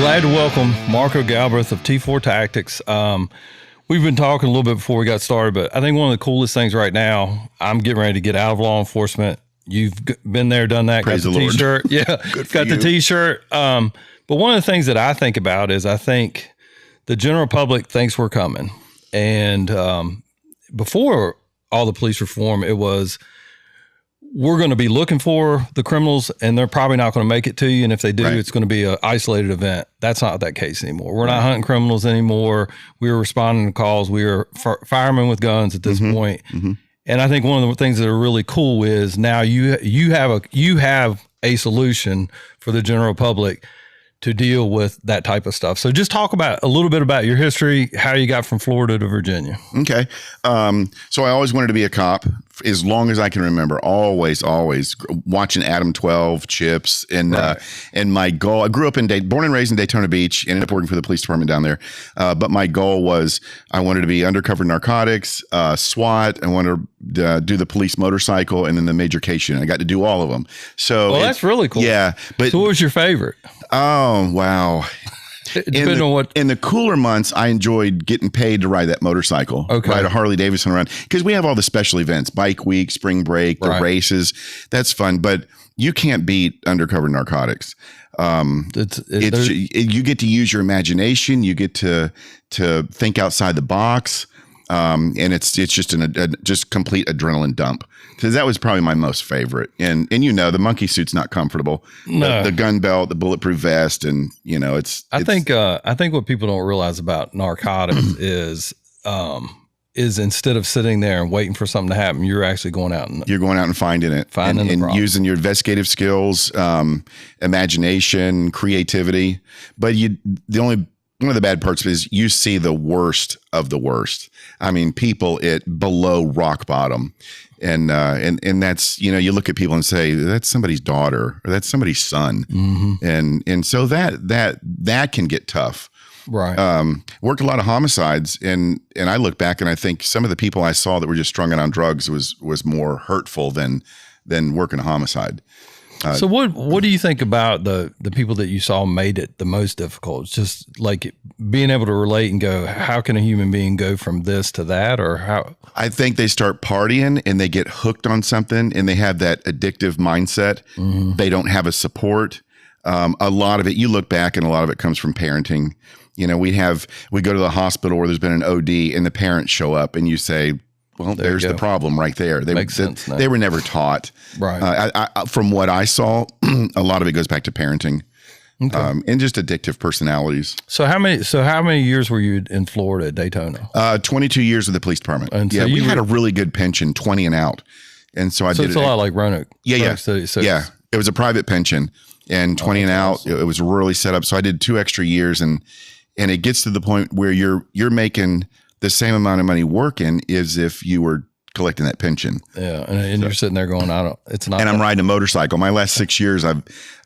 Glad to welcome Marko Galbreath of T4 Tactics. We've been talking a little bit before we got started, but I think one of the coolest things right now, I'm getting ready to get out of law enforcement. You've been there, done that, Praise got the T-shirt. Yeah, got the T-shirt. But one of the things that I think about is I think the general public thinks we're coming. And before all the police reform, it was, we're going to be looking for the criminals and they're probably not going to make it to you. And if they do, it's going to be an isolated event. That's not that case anymore. We're not hunting criminals anymore. We're responding to calls. We are firemen with guns at this point. And I think one of the things that are really cool is now you have a solution for the general public to deal with that type of stuff. So just talk about a little bit about your history, how you got from Florida to Virginia. Okay. So I always wanted to be a cop as long as I can remember, always watching Adam 12, Chips. And my goal, I grew up born and raised in Daytona Beach, ended up working for the police department down there. But my goal was I wanted to be undercover narcotics, SWAT. I wanted to do the police motorcycle and then the major case unit. I got to do all of them. So that's really cool. Yeah. But so what was your favorite? Oh, wow. In the cooler months, I enjoyed getting paid to ride that motorcycle, ride a Harley Davidson around, because we have all the special events, Bike Week, Spring Break, the races. That's fun, but you can't beat undercover narcotics. You get to use your imagination. You get to think outside the box. And it's just just complete adrenaline dump. Because that was probably my most favorite. And the monkey suit's not comfortable. No. The gun belt, the bulletproof vest, and I think what people don't realize about narcotics is instead of sitting there and waiting for something to happen, you're actually going out and finding it, and using your investigative skills, imagination, creativity. But one of the bad parts is you see the worst of the worst. I mean, people below rock bottom. And that's, you look at people and say, that's somebody's daughter or that's somebody's son. And so that can get tough. Right. Worked a lot of homicides and I look back and I think some of the people I saw that were just strung out on drugs was more hurtful than working a homicide. So what do you think about the people that you saw made it the most difficult? It's just like being able to relate and go, how can a human being go from this to that, or how? I think they start partying and they get hooked on something and they have that addictive mindset. They don't have a support. A lot of it, you look back and a lot of it comes from parenting. We go to the hospital where there's been an OD and the parents show up and you say, well, there's the problem right there. Makes sense. They were never taught. Right. From what I saw, a lot of it goes back to parenting, and just addictive personalities. So how many years were you in Florida at Daytona? 22 years with the police department. And so we had a really good pension, 20 and out. And so I did it's a lot like Roanoke. Yeah. It was a private pension and 20 and out. Awesome. It was really set up. So I did 2 extra years and it gets to the point where you're making the same amount of money working as if you were collecting that pension. Yeah. And you're sitting there going, it's not. And I'm riding a motorcycle. My last 6 years, I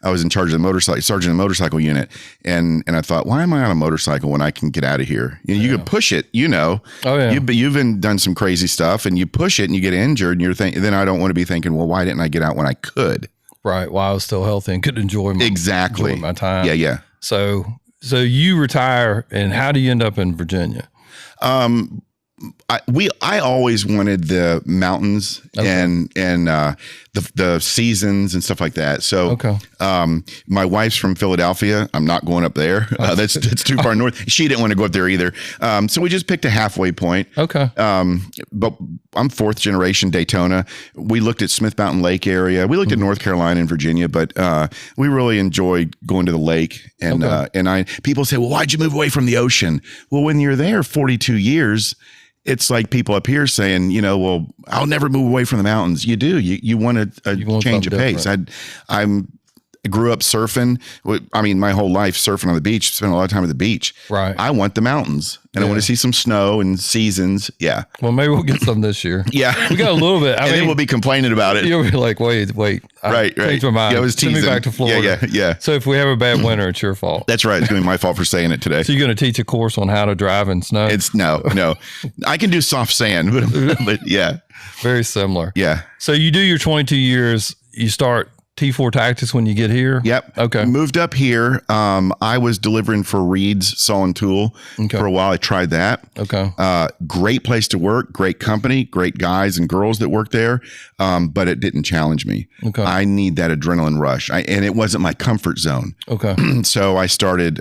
was in charge of the sergeant of the motorcycle unit. And I thought, why am I on a motorcycle when I can get out of here? You can push it, Oh yeah. You've done some crazy stuff and you push it and you get injured and you're thinking, then I don't want to be thinking, well, why didn't I get out when I could? Right. While I was still healthy and could enjoy my time. Yeah. So you retire and how do you end up in Virginia? I always wanted the mountains and the seasons and stuff like that. So my wife's from Philadelphia. I'm not going up there. That's too far north. She didn't want to go up there either. So we just picked a halfway point. Okay. But I'm 4th generation Daytona. We looked at Smith Mountain Lake area. We looked at North Carolina and Virginia, but we really enjoyed going to the lake. And people say, well, why'd you move away from the ocean? Well, when you're there 42 years, it's like people up here saying, well, I'll never move away from the mountains. You do. You want a change of pace. I grew up surfing. I mean, my whole life surfing on the beach, spent a lot of time at the beach. Right. I want the mountains and I want to see some snow and seasons. Yeah. Well, maybe we'll get some this year. Yeah. We got a little bit. I mean, then we'll be complaining about it. You'll be like, wait. Right. Changed my mind. Yeah, I was teasing. Send me back to Florida. Yeah. So if we have a bad winter, it's your fault. That's right. It's going to be my fault for saying it today. So you're going to teach a course on how to drive in snow? No. I can do soft sand, but yeah. Very similar. Yeah. So you do your 22 years, you start T4 Tactics when you get here? Yep. Okay. Moved up here. I was delivering for Reed's Saw and Tool for a while. I tried that. Okay. Great place to work, great company, great guys and girls that work there. But it didn't challenge me. Okay. I need that adrenaline rush. And it wasn't my comfort zone. Okay. So I started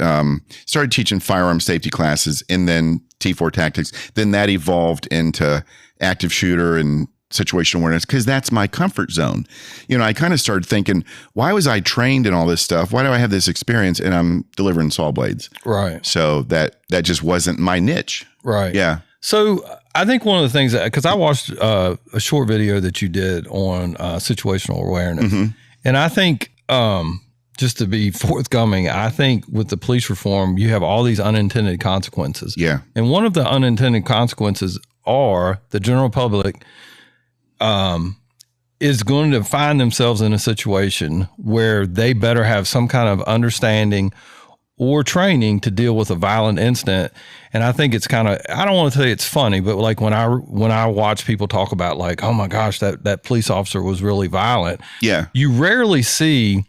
teaching firearm safety classes and then T4 Tactics. Then that evolved into active shooter and situational awareness, because that's my comfort zone. You know, I kind of started thinking, why was I trained in all this stuff? Why do I have this experience and I'm delivering saw blades? Right. So that just wasn't my niche. Right. Yeah. So I think one of the things that, because I watched a short video that you did on situational awareness, and I think just to be forthcoming, I think with the police reform, you have all these unintended consequences. Yeah. And one of the unintended consequences are the general public is going to find themselves in a situation where they better have some kind of understanding or training to deal with a violent incident. And I think it's kind of, I don't want to say it's funny, but like when I watch people talk about like, oh my gosh, that police officer was really violent. Yeah. You rarely see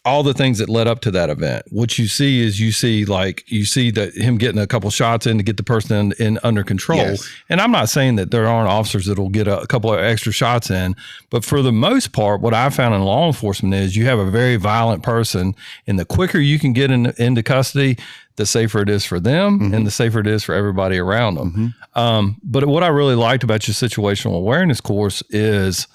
all the things that led up to that event. What you see is you see that him getting a couple shots in to get the person in under control. Yes. And I'm not saying that there aren't officers that will get a couple of extra shots in, but for the most part, what I found in law enforcement is you have a very violent person, and the quicker you can get into custody, the safer it is for them and the safer it is for everybody around them. But what I really liked about your situational awareness course is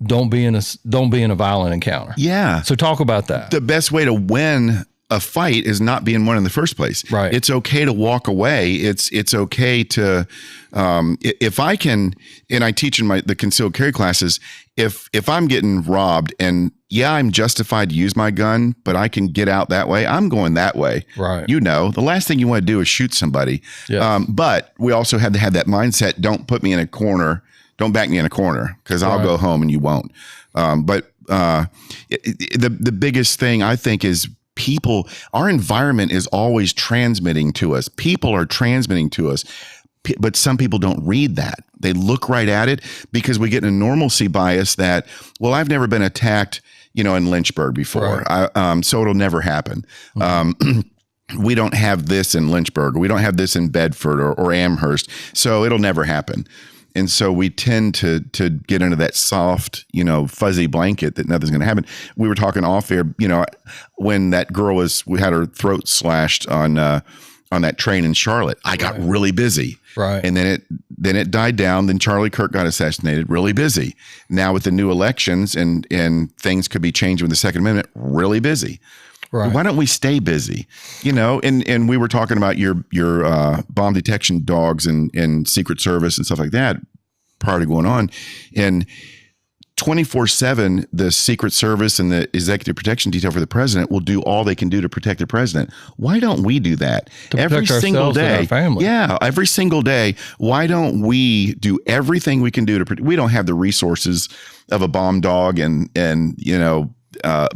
don't be in a violent encounter. Yeah. So talk about that. The best way to win a fight is not being one in the first place. Right. It's okay to walk away. It's okay to, if I can, and I teach in the concealed carry classes, if I'm getting robbed and yeah, I'm justified to use my gun, but I can get out that way, I'm going that way. Right. You know, the last thing you want to do is shoot somebody. Yeah. But we also had to have that mindset. Don't put me in a corner. Don't back me in a corner, because I'll go home and you won't. But the biggest thing I think is people, our environment is always transmitting to us. People are transmitting to us, but some people don't read that. They look right at it because we get a normalcy bias that, well, I've never been attacked, in Lynchburg before. Right. So it'll never happen. We don't have this in Lynchburg, or we don't have this in Bedford or Amherst, so it'll never happen. And so we tend to get into that soft, fuzzy blanket that nothing's going to happen. We were talking off air, when that girl we had her throat slashed on that train in Charlotte. I got really busy. Right. And then it died down. Then Charlie Kirk got assassinated. Really busy. Now with the new elections and things could be changed with the Second Amendment. Really busy. Right. Why don't we stay busy? And we were talking about your bomb detection dogs and Secret Service and stuff like that prior to going on. And 24/7, the Secret Service and the Executive Protection Detail for the president will do all they can do to protect the president. Why don't we do that every single day? And our family. Yeah, every single day. Why don't we do everything we can do to protect? We don't have the resources of a bomb dog and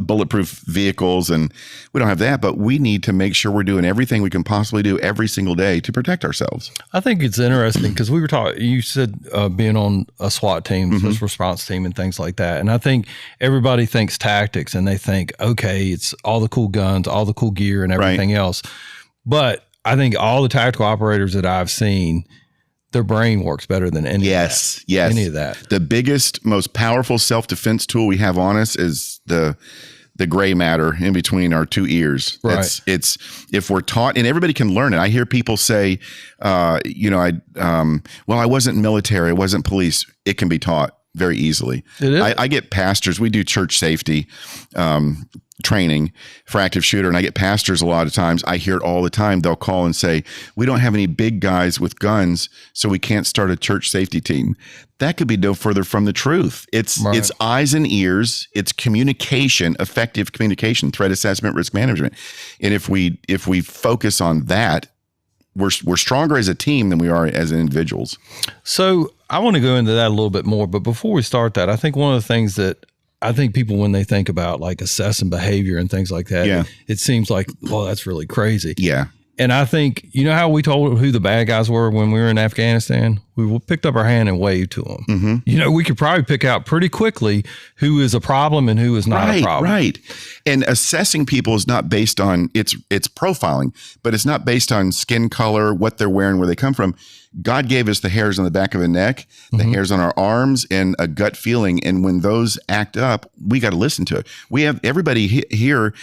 bulletproof vehicles, and we don't have that, but we need to make sure we're doing everything we can possibly do every single day to protect ourselves. I think it's interesting because we were talking, you said being on a SWAT team, special response team and things like that. And I think everybody thinks tactics and they think, okay, it's all the cool guns, all the cool gear and everything else. But I think all the tactical operators that I've seen, their brain works better than any of that. Yes. Any of that. The biggest, most powerful self-defense tool we have on us is the gray matter in between our two ears. Right. It's if we're taught, and everybody can learn it. I hear people say, well, I wasn't military, I wasn't police. It can be taught very easily. It is. I get pastors. We do church safety training for active shooter, and I get pastors a lot of times. I hear it all the time. They'll call and say, we don't have any big guys with guns, so we can't start a church safety team. That could be no further from the truth. It's eyes and ears. It's communication, effective communication, threat assessment, risk management. And if we focus on that, we're stronger as a team than we are as individuals. So I want to go into that a little bit more, but before we start that, I think one of the things that I think people, when they think about like assessing behavior and things like that, it seems like, well, that's really crazy. Yeah. And I think, how we told who the bad guys were when we were in Afghanistan? we picked up our hand and waved to them. We could probably pick out pretty quickly who is a problem and who is not a problem. Right. And assessing people is not based on, it's profiling, but it's not based on skin color, what they're wearing, where they come from. God gave us the hairs on the back of the neck, the hairs on our arms, and a gut feeling. And when those act up, we got to listen to it. We have everybody here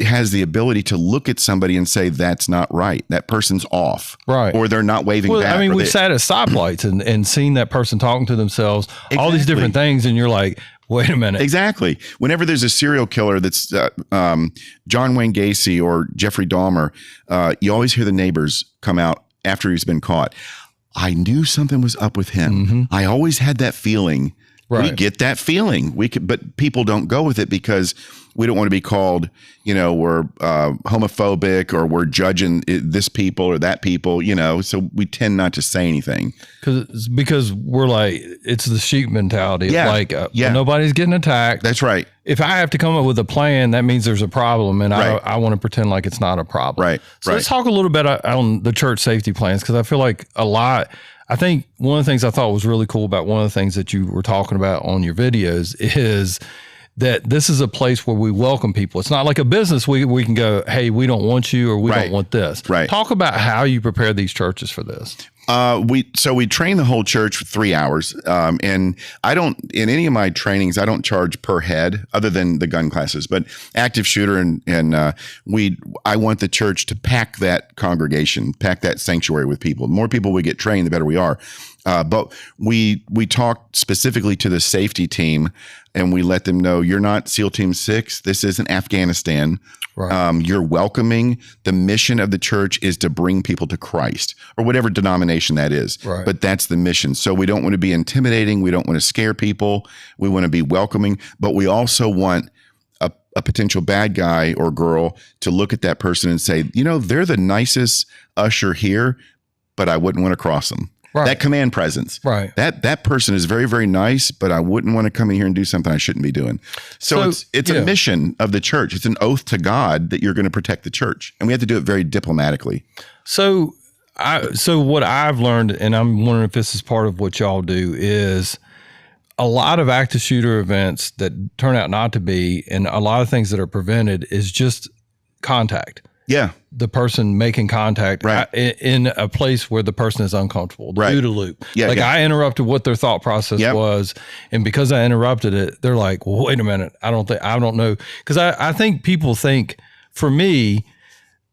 has the ability to look at somebody and say, that's not right. That person's off. Right. Or they're not waving back. I mean, we've sat at stoplights and seen that person talking to themselves, all these different things. And you're like, wait a minute. Exactly. Whenever there's a serial killer that's John Wayne Gacy or Jeffrey Dahmer, you always hear the neighbors come out after he's been caught. I knew something was up with him. I always had that feeling. Right. We get that feeling. But people don't go with it because we don't want to be called, we're homophobic or we're judging this people or that people, so we tend not to say anything. Because we're like, it's the sheep mentality. Yeah. Well, nobody's getting attacked. That's right. If I have to come up with a plan, that means there's a problem, and I want to pretend like it's not a problem. Right. So let's talk a little bit on the church safety plans, because I feel like I think one of the things I thought was really cool about one of the things that you were talking about on your videos is that this is a place where we welcome people. It's not like a business we can go, hey, we don't want you or we don't want this. Right. Talk about how you prepare these churches for this. We train the whole church for 3 hours. And in any of my trainings, I don't charge per head other than the gun classes, but active shooter. I want the church to pack that congregation, pack that sanctuary with people. The more people we get trained, the better we are. But we talk specifically to the safety team, and we let them know, you're not SEAL Team 6. This isn't Afghanistan. Right. You're welcoming. The mission of the church is to bring people to Christ, or whatever denomination that is. Right. But that's the mission. So we don't want to be intimidating. We don't want to scare people. We want to be welcoming, but we also want a potential bad guy or girl to look at that person and say, they're the nicest usher here, but I wouldn't want to cross them. Right. That command presence. Right. That person is very, very nice, but I wouldn't want to come in here and do something I shouldn't be doing. So it's a mission of the church. It's an oath to God that you're going to protect the church. And we have to do it very diplomatically. So what I've learned, and I'm wondering if this is part of what y'all do, is a lot of active shooter events that turn out not to be, and a lot of things that are prevented, is just contact. Yeah. The person making contact in a place where the person is uncomfortable. Right. Do the loop. Yeah, I interrupted what their thought process was. And because I interrupted it, they're like, well, wait a minute. I don't know. Because I think people think, for me,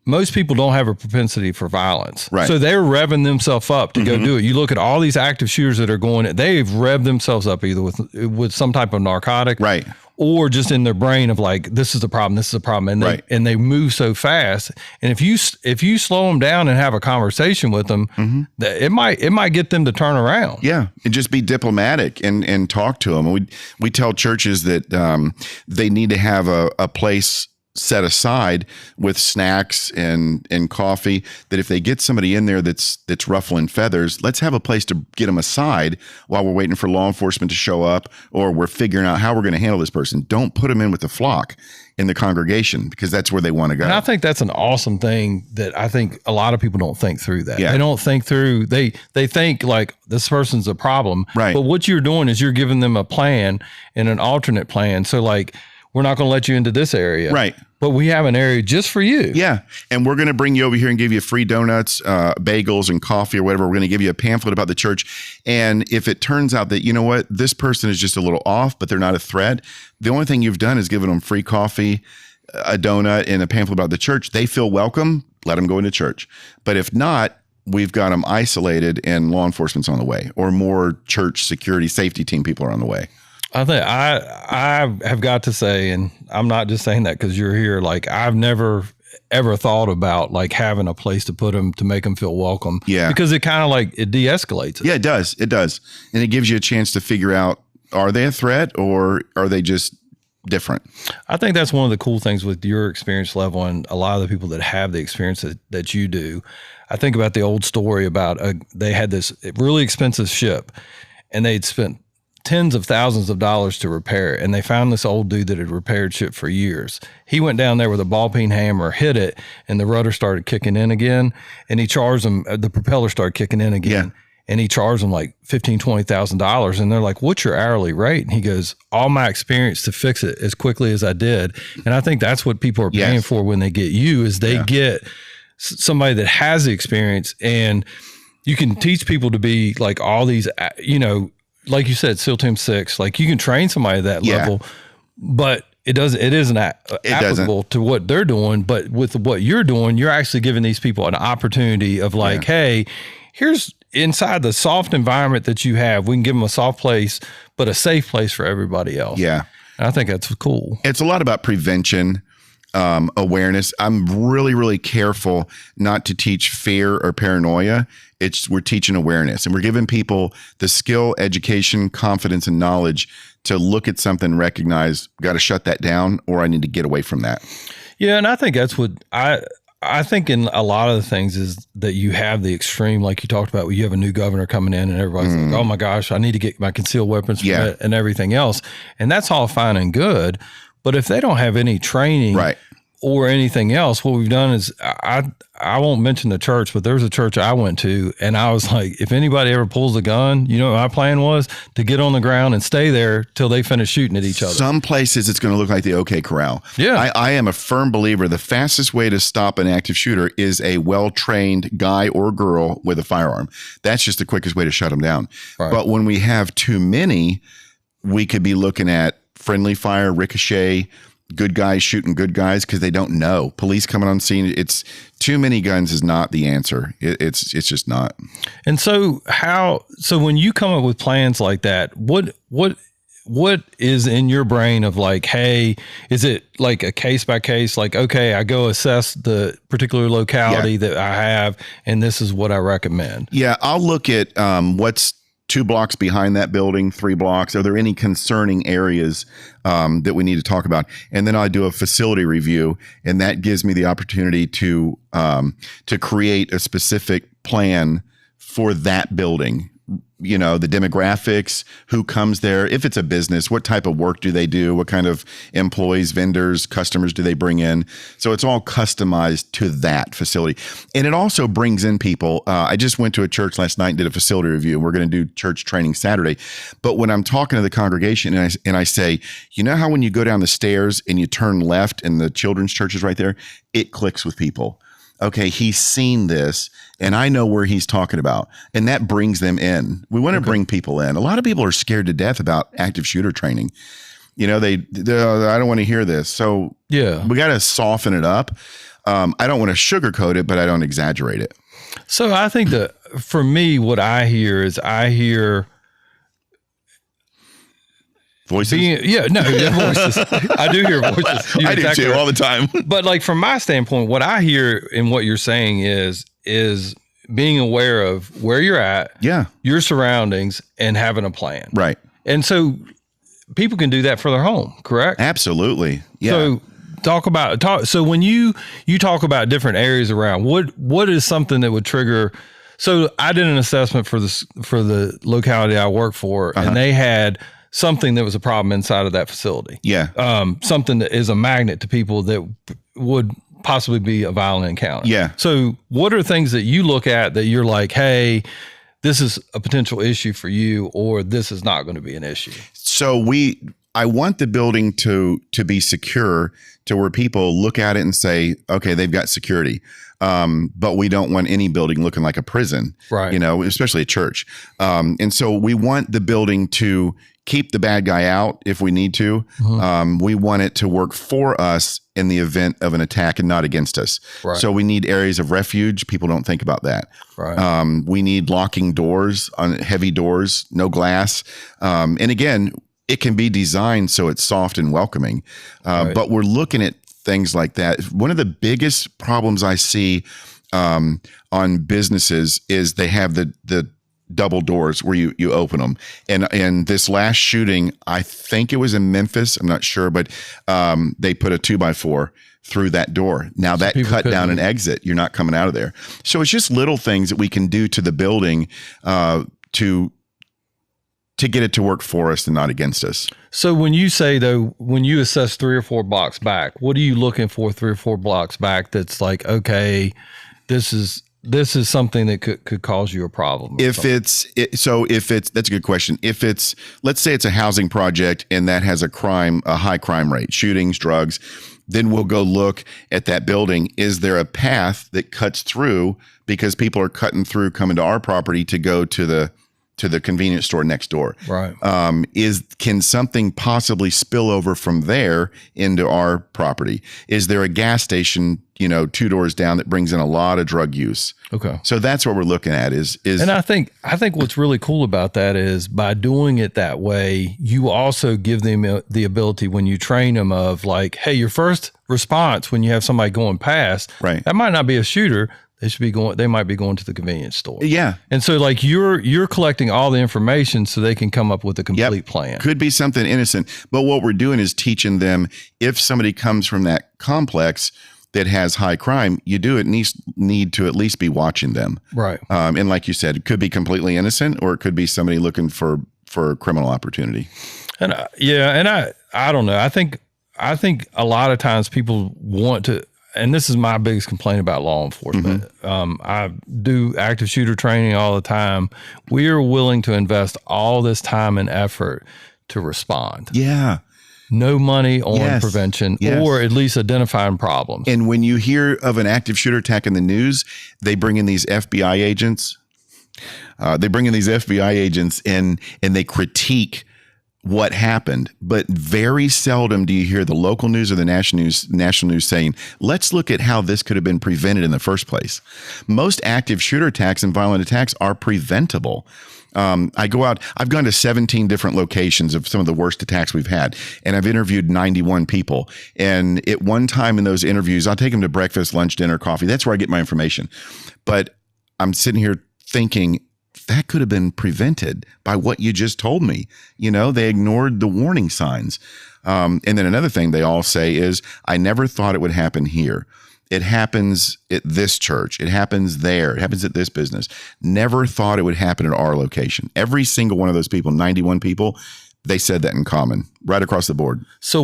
most people don't have a propensity for violence. Right. So they're revving themselves up to go do it. You look at all these active shooters that are going, they've revved themselves up either with some type of narcotic. Right. Or just in their brain of like, this is the problem, this is the problem. And they move so fast. And if you slow them down and have a conversation with them, it might get them to turn around. Yeah. And just be diplomatic and talk to them. We tell churches that they need to have a place set aside with snacks and coffee, that if they get somebody in there that's ruffling feathers, let's have a place to get them aside while we're waiting for law enforcement to show up, or we're figuring out how we're going to handle this person. Don't put them in with the flock in the congregation, because that's where they want to go. And I think that's an awesome thing that I think a lot of people don't think through that. Yeah. They don't think through, they think like this person's a problem. Right. But what you're doing is you're giving them a plan and an alternate plan. So like, we're not going to let you into this area. Right. But we have an area just for you. Yeah. And we're going to bring you over here and give you free donuts, bagels, and coffee or whatever. We're going to give you a pamphlet about the church. And if it turns out that, this person is just a little off, but they're not a threat, the only thing you've done is given them free coffee, a donut, and a pamphlet about the church. They feel welcome. Let them go into church. But if not, we've got them isolated and law enforcement's on the way, or more church security safety team people are on the way. I think I have got to say, and I'm not just saying that because you're here, like I've never ever thought about like having a place to put them to make them feel welcome. Yeah. Because it kind of like it de-escalates it. Yeah, it does. It does. And it gives you a chance to figure out, are they a threat or are they just different? I think that's one of the cool things with your experience level and a lot of the people that have the experience that you do. I think about the old story about they had this really expensive ship and they'd spent tens of thousands of dollars to repair it. And they found this old dude that had repaired ship for years. He went down there with a ball peen hammer, hit it, and the rudder started kicking in again. And he charged them, the propeller started kicking in again. and he charged them like $15,000-$20,000. And they're like, what's your hourly rate? And he goes, all my experience to fix it as quickly as I did. And I think that's what people are paying for when they get you, is they get somebody that has the experience. And you can teach people to be like all these, you know, like you said, SEAL Team 6, like you can train somebody at that level, but it isn't applicable to what they're doing. But with what you're doing, you're actually giving these people an opportunity of like, hey, here's inside the soft environment that you have, we can give them a soft place, but a safe place for everybody else. Yeah. And I think that's cool. It's a lot about prevention, awareness. I'm really, really careful not to teach fear or paranoia. We're teaching awareness, and we're giving people the skill, education, confidence, and knowledge to look at something, recognize, got to shut that down, or I need to get away from that. Yeah. And I think that's what I think in a lot of the things is that you have the extreme, like you talked about, where you have a new governor coming in and everybody's like, oh my gosh, I need to get my concealed weapons permit and everything else. And that's all fine and good. But if they don't have any training or anything else, what we've done is I won't mention the church, but there was a church I went to, and I was like, if anybody ever pulls a gun, you know what my plan was? To get on the ground and stay there till they finish shooting at each other. Some places it's going to look like the OK Corral. Yeah. I am a firm believer the fastest way to stop an active shooter is a well-trained guy or girl with a firearm. That's just the quickest way to shut them down. Right. But when we have too many, we could be looking at friendly fire, ricochet, good guys shooting good guys because they don't know. Police coming on scene. It's too many guns is not the answer. It's just not. And so when you come up with plans like that, what is in your brain of like, hey, is it like a case by case? Like, okay, I go assess the particular locality that I have, and this is what I recommend. Yeah, I'll look at what's 2 blocks behind that building, 3 blocks. Are there any concerning areas that we need to talk about? And then I do a facility review, and that gives me the opportunity to create a specific plan for that building. You know, the demographics, who comes there, if it's a business, what type of work do they do? What kind of employees, vendors, customers do they bring in? So it's all customized to that facility. And it also brings in people. I just went to a church last night and did a facility review. We're going to do church training Saturday. But when I'm talking to the congregation and I say, you know how when you go down the stairs and you turn left and the children's church is right there, it clicks with people. Okay, he's seen this, and I know where he's talking about, and that brings them in. We want to bring people in. A lot of people are scared to death about active shooter training. You know, I don't want to hear this. So we got to soften it up. I don't want to sugarcoat it, but I don't exaggerate it. So I think that for me, what I hear is voices? Voices. I do hear voices. I do too, all the time. But like from my standpoint, what I hear in what you're saying is being aware of where you're at, your surroundings, and having a plan. Right. And so people can do that for their home, correct? Absolutely. Yeah. So so when you talk about different areas around, what is something that would trigger? So I did an assessment for the locality I work for, and they had something that was a problem inside of that facility. Yeah. Something that is a magnet to people that would possibly be a violent encounter. Yeah. So what are things that you look at that you're like, hey, this is a potential issue for you, or this is not going to be an issue? So I want the building to be secure to where people look at it and say, okay, they've got security. But we don't want any building looking like a prison, right? You know, especially a church. And so we want the building to keep the bad guy out if we need to. We want it to work for us in the event of an attack and not against us. Right. So we need areas of refuge. People don't think about that. Right. We need locking doors on heavy doors, no glass. And again, it can be designed so it's soft and welcoming. But we're looking at things like that. One of the biggest problems I see on businesses is they have the double doors where you open them. And this last shooting, I think it was in Memphis, I'm not sure, but they put a 2x4 through that door. Now so that cut down an exit. You're not coming out of there. So it's just little things that we can do to the building to get it to work for us and not against us. So when you say, though, when you assess 3 or 4 blocks back, what are you looking for 3 or 4 blocks back that's like, okay, this is this is something that could cause you a problem. If that's a good question. If it's, let's say it's a housing project and that has a high crime rate, shootings, drugs, then we'll go look at that building. Is there a path that cuts through, because people are cutting through coming to our property to go to the convenience store next door? Right. Can something possibly spill over from there into our property? Is there a gas station, 2 doors down that brings in a lot of drug use? Okay. So that's what we're looking at is, and I think what's really cool about that is by doing it that way, you also give them the ability when you train them of like, hey, your first response when you have somebody going past, right, that might not be a shooter. They might be going to the convenience store. Yeah. And so like you're collecting all the information so they can come up with a complete plan. Could be something innocent. But what we're doing is teaching them, if somebody comes from that complex that has high crime, you need to at least be watching them. Right. And like you said, it could be completely innocent, or it could be somebody looking for criminal opportunity. And I don't know. I think a lot of times people want to, and this is my biggest complaint about law enforcement. Mm-hmm. I do active shooter training all the time. We are willing to invest all this time and effort to respond. Yeah. No money on prevention, or at least identifying problems. And when you hear of an active shooter attack in the news, they bring in these FBI agents. And they critique what happened, but very seldom do you hear the local news or the national news saying, let's look at how this could have been prevented in the first place. Most active shooter attacks and violent attacks are preventable. I've gone to 17 different locations of some of the worst attacks we've had, and I've interviewed 91 people. And at one time in those interviews, I'll take them to breakfast, lunch, dinner, coffee. That's where I get my information. But I'm sitting here thinking, that could have been prevented by what you just told me. They ignored the warning signs. And then another thing they all say is, I never thought it would happen here. It happens at this church. It happens there. It happens at this business. Never thought it would happen at our location. Every single one of those people, 91 people, they said that in common right across the board. So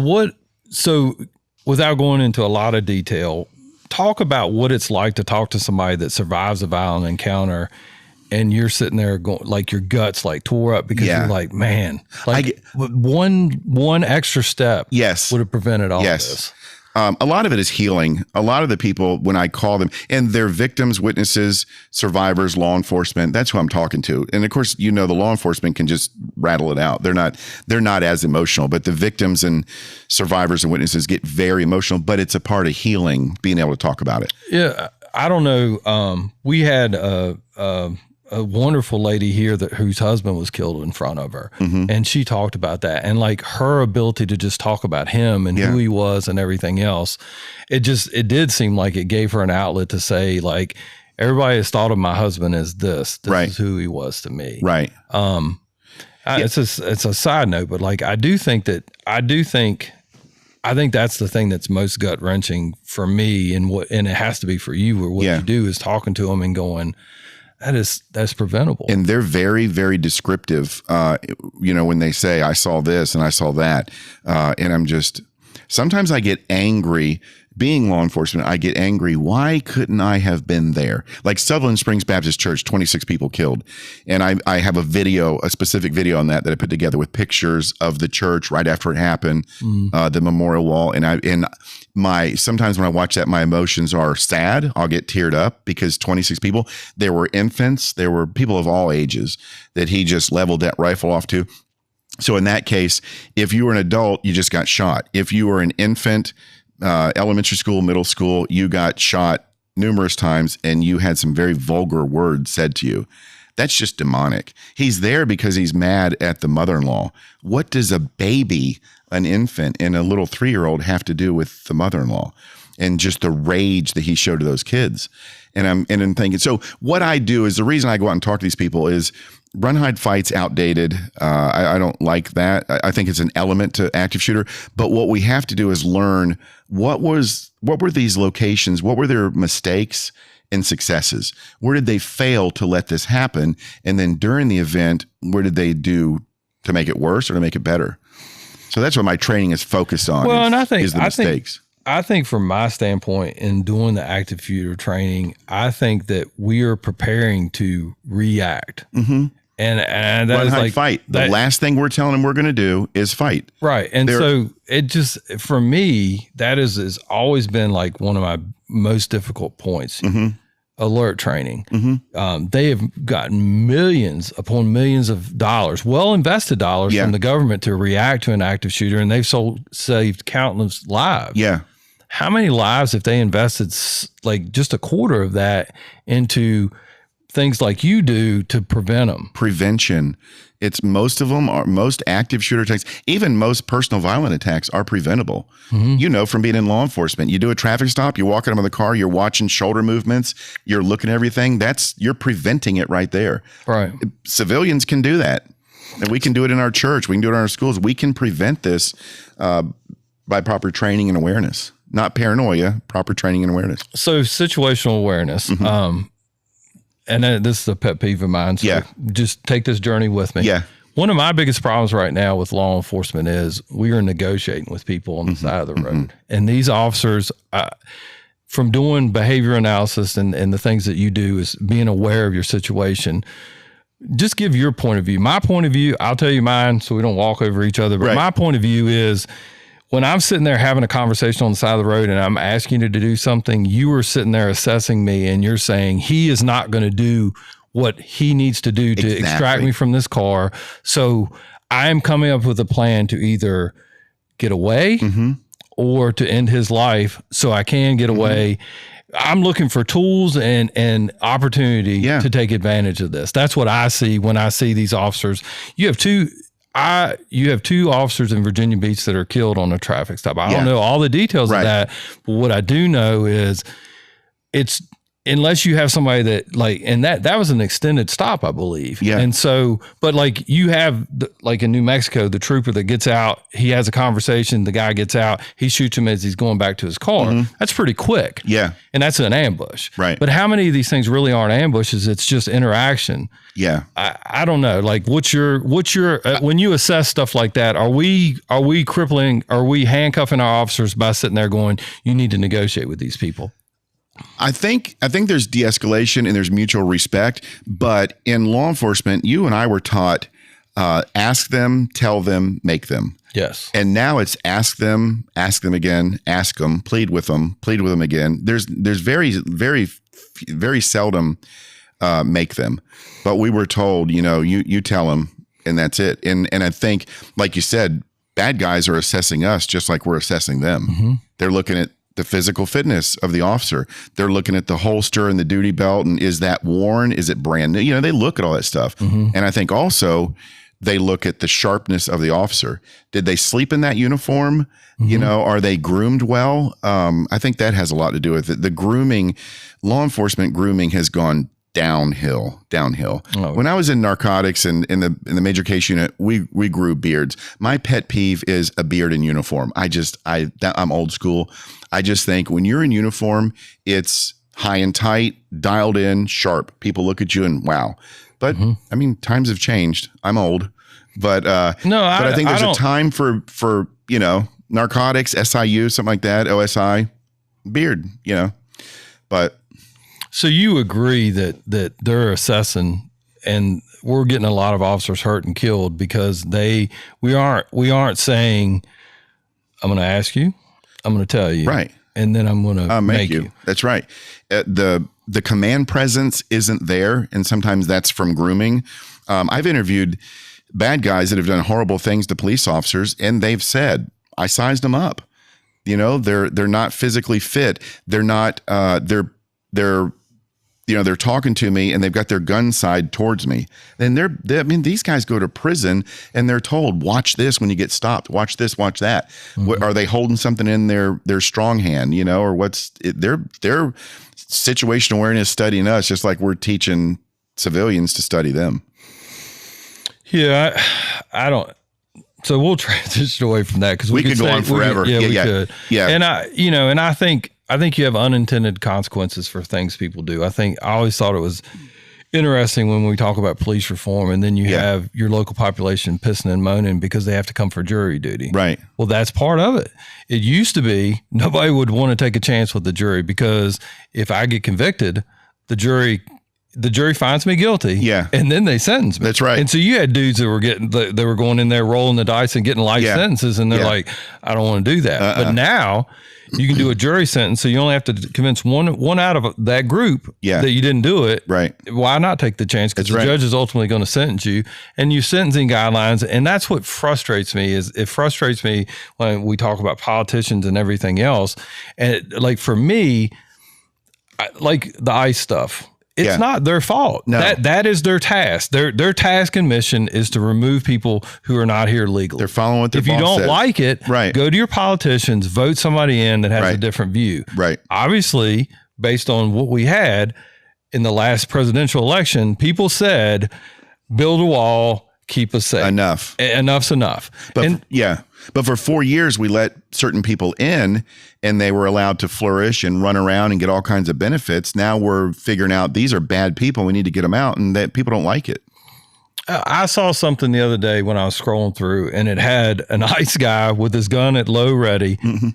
without going into a lot of detail, talk about what it's like to talk to somebody that survives a violent encounter, and you're sitting there going, like, your guts like tore up because you're like, man, like one extra step would have prevented all of this. A lot of it is healing. A lot of the people, when I call them, and they're victims, witnesses, survivors, law enforcement, that's who I'm talking to. And of course, the law enforcement can just rattle it out. They're not as emotional, but the victims and survivors and witnesses get very emotional, but it's a part of healing, being able to talk about it. Yeah. I don't know. We had a wonderful lady here whose husband was killed in front of her. Mm-hmm. And she talked about that, and like her ability to just talk about him and who he was and everything else. It did seem like it gave her an outlet to say, like, everybody has thought of my husband as this is who he was to me. Right. It's a side note, but like, I think that's the thing that's most gut wrenching for me, and it has to be for you, or what you do is talking to them and going, that's preventable. And they're very, very descriptive, when they say, I saw this and I saw that. And sometimes I get angry. Being law enforcement, I get angry. Why couldn't I have been there? Like Sutherland Springs Baptist Church, 26 people killed. And I have a specific video on that I put together with pictures of the church right after it happened, the memorial wall. And sometimes when I watch that, my emotions are sad. I'll get teared up because 26 people, there were infants, there were people of all ages that he just leveled that rifle off to. So in that case, if you were an adult, you just got shot. If you were an infant, elementary school, middle school, you got shot numerous times and you had some very vulgar words said to you. That's just demonic. He's there because he's mad at the mother-in-law. What does a baby, an infant, and a little 3-year-old have to do with the mother-in-law? And just the rage that he showed to those kids. And I'm thinking, so what I do is, the reason I go out and talk to these people is, run, hide, fight's outdated. I don't like that. I think it's an element to active shooter. But what we have to do is learn what were these locations? What were their mistakes and successes? Where did they fail to let this happen? And then during the event, where did they do to make it worse or to make it better? So that's what my training is focused on. Well, and I think the mistakes. I think from my standpoint in doing the active shooter training, I think that we are preparing to react. Mm-hmm. And that is like fight. The last thing we're telling them we're going to do is fight. Right. And so it just, for me, that has always been like one of my most difficult points. Mm-hmm. Alert training. Mm-hmm. They have gotten millions upon millions of dollars, well invested dollars from the government to react to an active shooter, and they've saved countless lives. Yeah. How many lives if they invested like just a quarter of that into things like you do to prevent them? Prevention. It's most of them are most active shooter attacks, even most personal violent attacks are preventable. Mm-hmm. You know, from being in law enforcement, you do a traffic stop, you're walking up in the car, you're watching shoulder movements, you're looking at everything. You're preventing it right there. Right. Civilians can do that. And we can do it in our church. We can do it in our schools. We can prevent this by proper training and awareness, not paranoia, proper training and awareness. So situational awareness. Mm-hmm. And this is a pet peeve of mine. So just take this journey with me. Yeah. One of my biggest problems right now with law enforcement is we are negotiating with people on the side of the road. Mm-hmm. And these officers, from doing behavior analysis and the things that you do is being aware of your situation. Just give your point of view. My point of view, I'll tell you mine so we don't walk over each other. But my point of view is when I'm sitting there having a conversation on the side of the road and I'm asking you to do something, you are sitting there assessing me and you're saying he is not going to do what he needs to do to extract me from this car. So I'm coming up with a plan to either get away or to end his life so I can get away. I'm looking for tools and opportunity to take advantage of this. That's what I see when I see these officers. You have two officers in Virginia Beach that are killed on a traffic stop. I don't know all the details of that, but what I do know is it's unless you have somebody that like, and that was an extended stop, I believe. Yeah. And so, but like you have like in New Mexico, the trooper that gets out, he has a conversation, the guy gets out, he shoots him as he's going back to his car. Mm-hmm. That's pretty quick. Yeah. And that's an ambush. Right. But how many of these things really aren't ambushes? It's just interaction. Yeah. I don't know. Like what's your when you assess stuff like that, are we crippling, are we handcuffing our officers by sitting there going, you need to negotiate with these people? I think there's de-escalation and there's mutual respect, but in law enforcement, you and I were taught, ask them, tell them, make them. Yes. And now it's ask them again, ask them, plead with them again. There's very, very, very seldom, make them, but we were told, you tell them and that's it. And I think, like you said, bad guys are assessing us just like we're assessing them. Mm-hmm. They're looking at the physical fitness of the officer. They're looking at the holster and the duty belt. And is that worn? Is it brand new? They look at all that stuff. Mm-hmm. And I think also they look at the sharpness of the officer. Did they sleep in that uniform? Mm-hmm. Are they groomed well? I think that has a lot to do with it. The grooming, law enforcement grooming has gone downhill. Oh. When I was in narcotics and in the major case unit, we grew beards. My pet peeve is a beard in uniform. I'm old school. I just think when you're in uniform, it's high and tight, dialed in, sharp. People look at you and wow. But I mean, times have changed. I'm old, but I think there's a time for narcotics, SIU, something like that, OSI, beard, but. So you agree that they're assessing, and we're getting a lot of officers hurt and killed because we aren't saying, I'm going to ask you, I'm going to tell you, right, and then I'm going to make you. That's right. The command presence isn't there, and sometimes that's from grooming. I've interviewed bad guys that have done horrible things to police officers, and they've said, I sized them up. They're not physically fit. They're not. They're talking to me and they've got their gun side towards me. And these guys go to prison and they're told, watch this when you get stopped, watch this, watch that. Mm-hmm. Are they holding something in their strong hand, or their situational awareness studying us, just like we're teaching civilians to study them. Yeah. I don't. So we'll transition away from that because we could go on forever. We could. Yeah. And I think you have unintended consequences for things people do. I always thought interesting when we talk about police reform, and then you have your local population pissing and moaning because they have to come for jury duty. Right. Well, that's part of it. It used to be nobody would want to take a chance with the jury, because if I get convicted, the jury finds me guilty. Yeah. And then they sentence me. That's right. And so you had dudes that they were going in there rolling the dice and getting life sentences, and they're like, I don't want to do that. But now you can do a jury sentence, so you only have to convince one out of that group that you didn't do it. Right. Why not take the chance? Because the judge is ultimately going to sentence you, and you sentencing guidelines. And that's what frustrates me. It frustrates me when we talk about politicians and everything else. And like for me, like the ICE stuff. It's not their fault. No. That is their task. Their task and mission is to remove people who are not here legally. They're following what their boss says. If you don't says. like it, go to your politicians, vote somebody in that has a different view. Right. Obviously, based on what we had in the last presidential election, people said, build a wall, keep us safe. Enough's enough. But but for 4 years, we let certain people in, and they were allowed to flourish and run around and get all kinds of benefits. Now we're figuring out these are bad people. We need to get them out, and that people don't like it. I saw something the other day when I was scrolling through, and it had an ICE guy with his gun at low ready. Mm-hmm.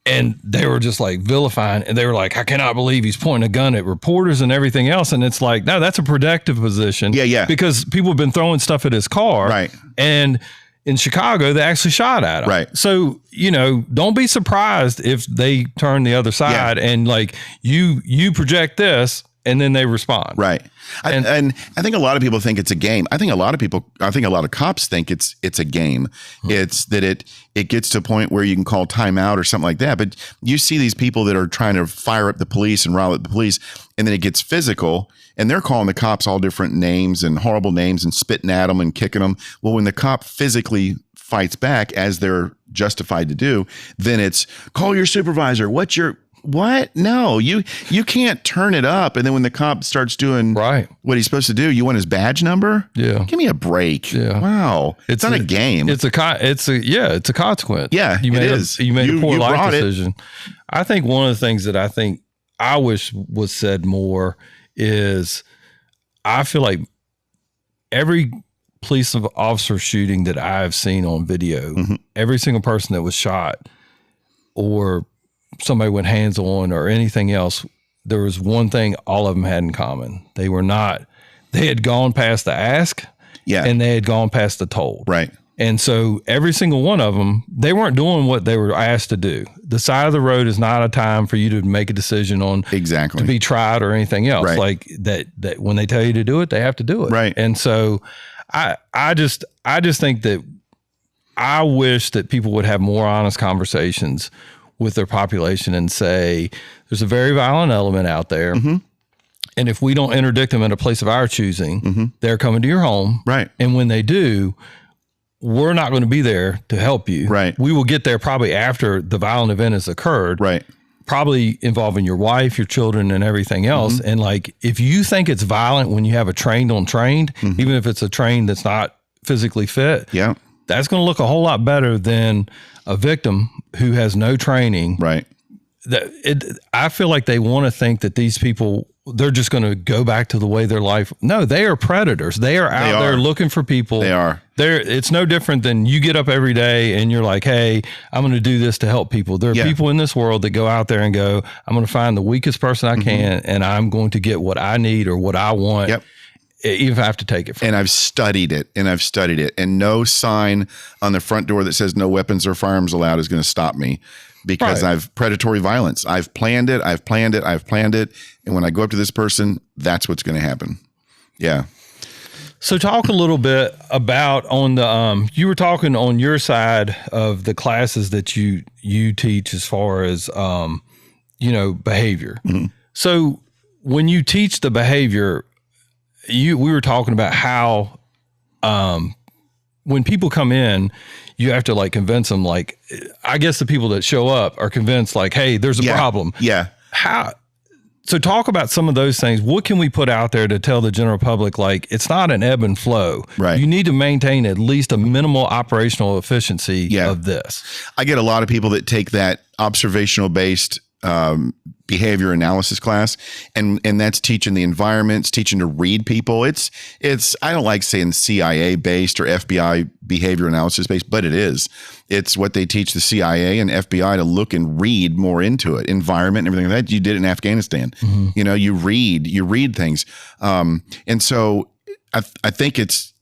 And they were just like vilifying, and they were like, I cannot believe he's pointing a gun at reporters and everything else. And it's like, no, that's a protective position. Yeah. Because people have been throwing stuff at his car. Right. And in Chicago, they actually shot at him. Right. So, don't be surprised if they turn the other side and like you project this, and then they respond. Right. And I think a lot of people think it's a game. I think a lot of cops think it's a game. It's that it gets to a point where you can call timeout or something like that. But you see these people that are trying to fire up the police and rile up the police, and then it gets physical, and they're calling the cops all different names and horrible names and spitting at them and kicking them. Well, when the cop physically fights back, as they're justified to do, then it's call your supervisor. What? No, you can't turn it up. And then when the cop starts doing what he's supposed to do, you want his badge number? Yeah. Give me a break. Yeah. Wow. It's not a game. It's a consequence. Yeah, you made a poor life decision. I think one of the things that I wish was said more is I feel like every police officer shooting that I've seen on video, every single person that was shot or somebody went hands on or anything else, there was one thing all of them had in common. They had gone past the ask and they had gone past the told. Right. And so every single one of them, they weren't doing what they were asked to do. The side of the road is not a time for you to make a decision on to be tried or anything else. Right. Like that when they tell you to do it, they have to do it. Right. And so I just think that I wish that people would have more honest conversations with their population and say, there's a very violent element out there. Mm-hmm. And if we don't interdict them at a place of our choosing, they're coming to your home. Right. And when they do, we're not going to be there to help you. Right. We will get there probably after the violent event has occurred. Right. Probably involving your wife, your children, and everything else. And like, if you think it's violent when you have a trained on trained, even if it's a trained that's not physically fit, that's going to look a whole lot better than a victim who has no training. Right. I feel like they want to think that these people, they're just going to go back to the way their life. No, they are predators. They are out there looking for people. They are. It's no different than you get up every day and you're like, hey, I'm going to do this to help people. There are people in this world that go out there and go, I'm going to find the weakest person I can, and I'm going to get what I need or what I want. Yep. Even if I have to take it from. And I've studied it. And no sign on the front door that says no weapons or firearms allowed is going to stop me, because I've predatory violence. I've planned it. And when I go up to this person, that's what's going to happen. Yeah. So talk a little bit about on the, you were talking on your side of the classes that you teach as far as, behavior. Mm-hmm. So when you teach the behavior, we were talking about how, when people come in, you have to like convince them, like, I guess the people that show up are convinced like, hey, there's a problem. Yeah. So talk about some of those things. What can we put out there to tell the general public, like, it's not an ebb and flow. Right. You need to maintain at least a minimal operational efficiency of this. I get a lot of people that take that observational based behavior analysis class, and that's teaching the environments, teaching to read people. It's I don't like saying CIA based or FBI behavior analysis based, but it is. It's what they teach the CIA and FBI to look and read more into it, environment and everything like that. You did it in Afghanistan. You know, you read things, and so I think it's.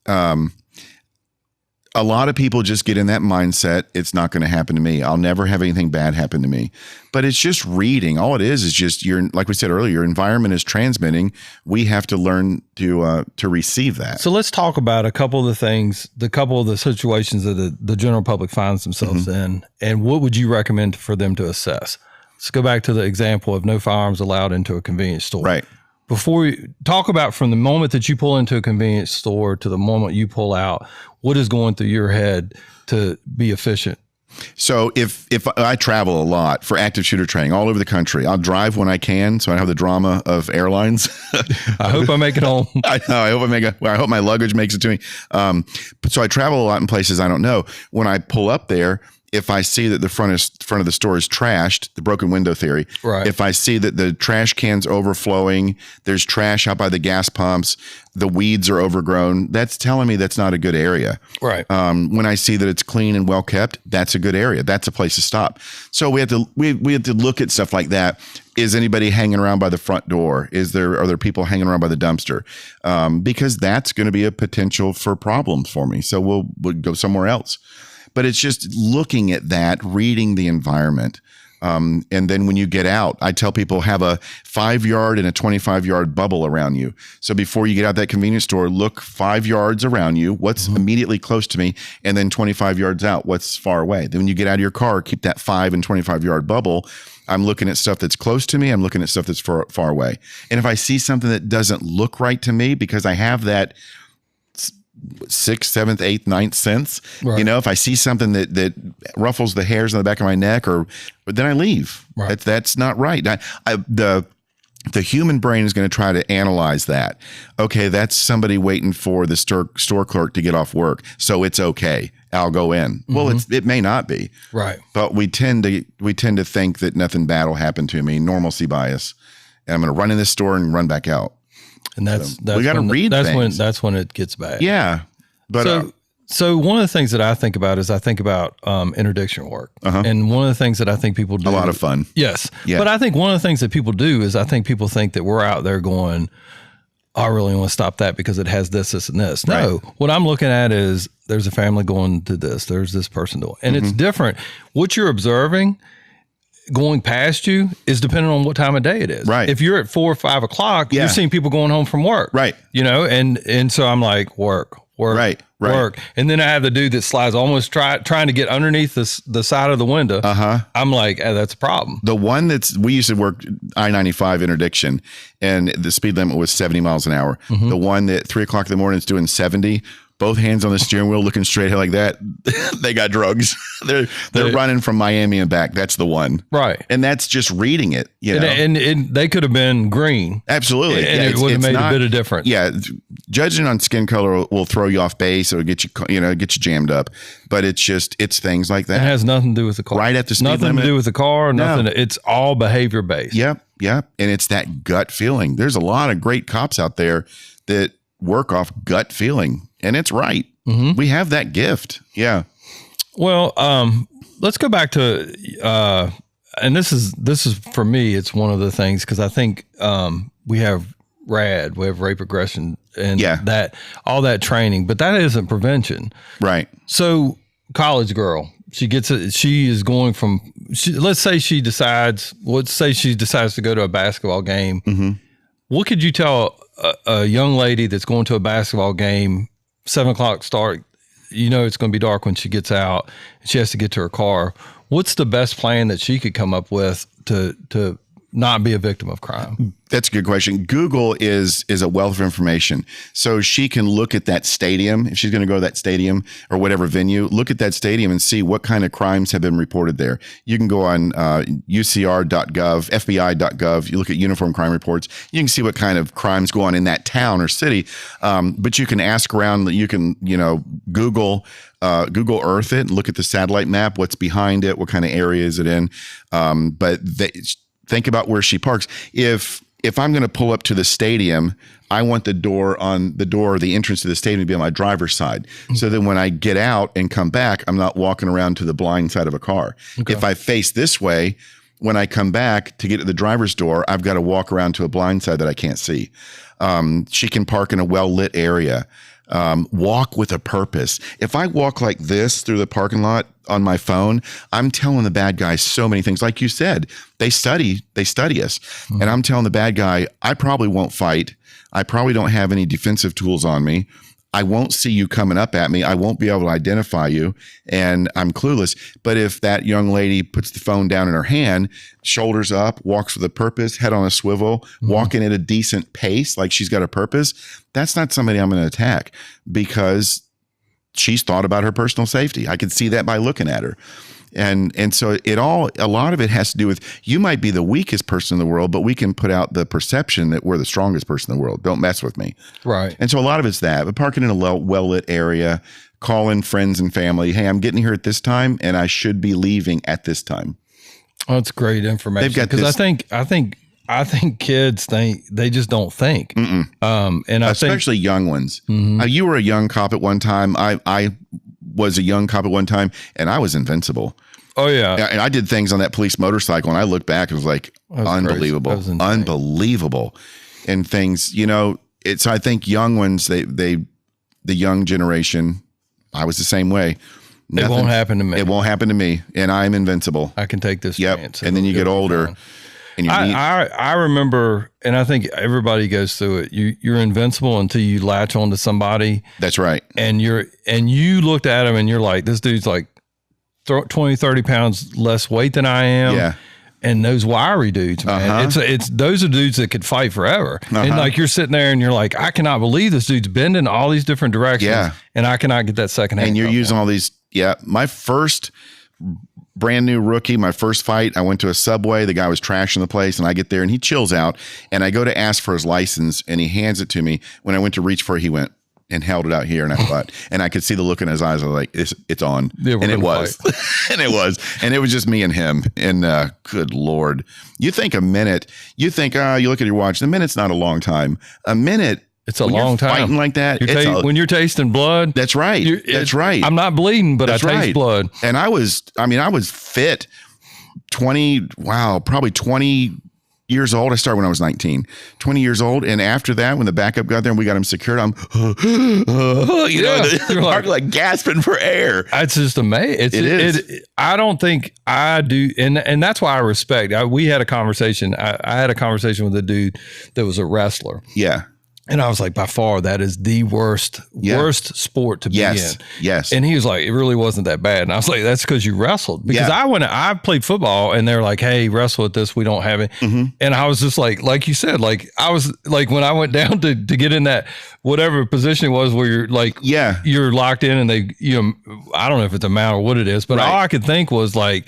A lot of people just get in that mindset. It's not going to happen to me. I'll never have anything bad happen to me. But it's just reading. All it is just like we said earlier, your environment is transmitting. We have to learn to receive that. So let's talk about a couple of the things, couple of the situations that the general public finds themselves in, and what would you recommend for them to assess? Let's go back to the example of no firearms allowed into a convenience store. Right. Before you talk about from the moment that you pull into a convenience store to the moment you pull out, what is going through your head to be efficient? So if I travel a lot for active shooter training all over the country, I'll drive when I can, so I don't have the drama of airlines. I hope I make it home. I know. I hope my luggage makes it to me. So I travel a lot in places I don't know. When I pull up there, if I see that the front of the store is trashed, the broken window theory. Right. If I see that the trash can's overflowing, there's trash out by the gas pumps, the weeds are overgrown, that's telling me that's not a good area. Right. When I see that it's clean and well kept, that's a good area. That's a place to stop. So we have to look at stuff like that. Is anybody hanging around by the front door? Are there people hanging around by the dumpster? Because that's going to be a potential for problems for me. So we'll go somewhere else. But it's just looking at that, reading the environment. And then when you get out, I tell people have a 5-yard and a 25-yard bubble around you. So before you get out that convenience store, look 5 yards around you, what's immediately close to me, and then 25 yards out, what's far away. Then when you get out of your car, keep that 5 and 25-yard bubble. I'm looking at stuff that's close to me. I'm looking at stuff that's far away. And if I see something that doesn't look right to me, because I have that 6th, 7th, 8th, 9th sense. Right. You know, if I see something that ruffles the hairs on the back of my neck, then I leave. Right. That's not right. The human brain is going to try to analyze that. Okay, that's somebody waiting for the store clerk to get off work, so it's okay. I'll go in. Well, it may not be. Right. But we tend to think that nothing bad will happen to me. Normalcy bias, and I'm going to run in this store and run back out. And that's we got to read things. That's when it gets bad. Yeah. But so one of the things that I think about is interdiction work. And one of the things that I think people do. A lot of fun. Yes. Yeah. But I think one of the things that people do is I think people think that we're out there going, I really want to stop that because it has this, this, and this. No, what I'm looking at is there's a family going to this. There's this person doing, and it's different. What you're observing going past you is depending on what time of day it is. Right. If you're at 4 or 5 o'clock, you're seeing people going home from work. Right. You know, and so I'm like, work. Right. And then I have the dude that slides almost trying to get underneath the side of the window. I'm like, that's a problem. The one we used to work I-95 interdiction, and the speed limit was 70 miles an hour. The one that 3 o'clock in the morning is doing 70, both hands on the steering wheel, looking straight ahead like that. They got drugs. They're running from Miami and back. That's the one. Right. And that's just reading it. You know? And they could have been green. Absolutely. And it would have made a bit of difference. Yeah. Judging on skin color will throw you off base or get you jammed up. But it's things like that. It has nothing to do with the car. Right at the speed limit. Nothing to do with the car. Nothing. No. It's all behavior based. Yep. And it's that gut feeling. There's a lot of great cops out there that work off gut feeling. And it's right. We have that gift. Yeah. Well, let's go back to, and this is for me, it's one of the things, because I think we have RAD, we have rape aggression, and that all that training, but that isn't prevention. Right. So college girl, she is going from, let's say she decides to go to a basketball game. What could you tell a young lady that's going to a basketball game, 7 o'clock start, it's going to be dark when she gets out, she has to get to her car. What's the best plan that she could come up with to not be a victim of crime? That's a good question. Google is a wealth of information. So she can look at that stadium. If she's going to go to that stadium or whatever venue, look at that stadium and see what kind of crimes have been reported there. You can go on UCR.gov, FBI.gov. You look at uniform crime reports. You can see what kind of crimes go on in that town or city. But you can ask around. You can, Google Earth it and look at the satellite map, what's behind it, what kind of area is it in. But think about where she parks. If I'm going to pull up to the stadium, I want the door, the entrance to the stadium to be on my driver's side. So then when I get out and come back, I'm not walking around to the blind side of a car. Okay. If I face this way, when I come back to get to the driver's door, I've got to walk around to a blind side that I can't see. She can park in a well-lit area. Walk with a purpose. If I walk like this through the parking lot on my phone, I'm telling the bad guy so many things. Like you said, they study us. And I'm telling the bad guy, I probably won't fight. I probably don't have any defensive tools on me. I won't see you coming up at me. I won't be able to identify you, and I'm clueless. But if that young lady puts the phone down in her hand, shoulders up, walks with a purpose, head on a swivel, walking at a decent pace, like she's got a purpose, that's not somebody I'm going to attack because she's thought about her personal safety. I can see that by looking at her. And so a lot of it has to do with, you might be the weakest person in the world, but we can put out the perception that we're the strongest person in the world. Don't mess with me. Right. And so a lot of it's that, but parking in a well-lit area, calling friends and family. Hey, I'm getting here at this time and I should be leaving at this time. Oh, that's great information. Because I think kids they just don't think. And especially young ones. You were a young cop at one time. I was a young cop at one time, and I was invincible. Oh yeah. And I did things on that police motorcycle, and I look back and was like, unbelievable, unbelievable. And things, it's, I think young ones, the young generation, I was the same way. It won't happen to me. It won't happen to me. And I'm invincible. I can take this chance. And then you get older. And I remember, and I think everybody goes through it. You're invincible until you latch onto somebody. That's right. And you looked at him and you're like, this dude's like 20, 30 pounds less weight than I am. Yeah. And those wiry dudes, man, those are dudes that could fight forever. And like you're sitting there and you're like, I cannot believe this dude's bending all these different directions. And I cannot get that second hand. And you're using all these. Yeah. My first brand new rookie, my first fight, I went to a Subway. The guy was trashing the place, and I get there and he chills out, and I go to ask for his license and he hands it to me. When I went to reach for it, he went and held it out here, and I thought, and I could see the look in his eyes. I was like, it's on. Yeah, and it was. And it was. And it was just me and him. And good Lord. You think a minute, you look at your watch, a minute's not a long time. A minute, it's a long time fighting like that. When you're tasting blood. That's right. That's right. I'm not bleeding, but I taste blood. And I was fit probably 20 years old. I started when I was 19, 20 years old. And after that, when the backup got there and we got him secured, I'm, you're like gasping for air. It's just amazing. It is. I don't think I do. And that's why I respect. We had a conversation. I had a conversation with a dude that was a wrestler. Yeah. And I was like, by far, that is the worst sport to be in. Yes. And he was like, it really wasn't that bad. And I was like, that's because you wrestled. Because I played football and they're like, hey, wrestle at this. We don't have it. And I was just like you said, like I was like, when I went down to get in that, whatever position it was where you're like, you're locked in and they, I don't know if it's a mount or what it is, but all I could think was like,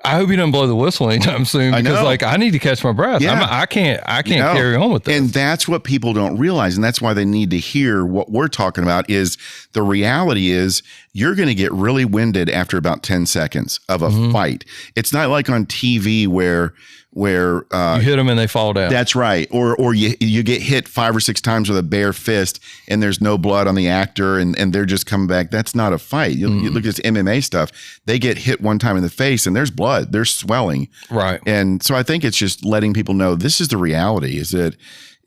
I hope you don't blow the whistle anytime soon because I need to catch my breath. Yeah. I can't carry on with this. And that's what people don't realize. And that's why they need to hear what we're talking about is the reality is you're going to get really winded after about 10 seconds of a fight. It's not like on TV where you hit them and they fall down. That's right. Or you get hit 5 or 6 times with a bare fist and there's no blood on the actor and they're just coming back. That's not a fight. You look at this MMA stuff. They get hit one time in the face and there's blood. There's swelling. Right. And so I think it's just letting people know this is the reality. Is it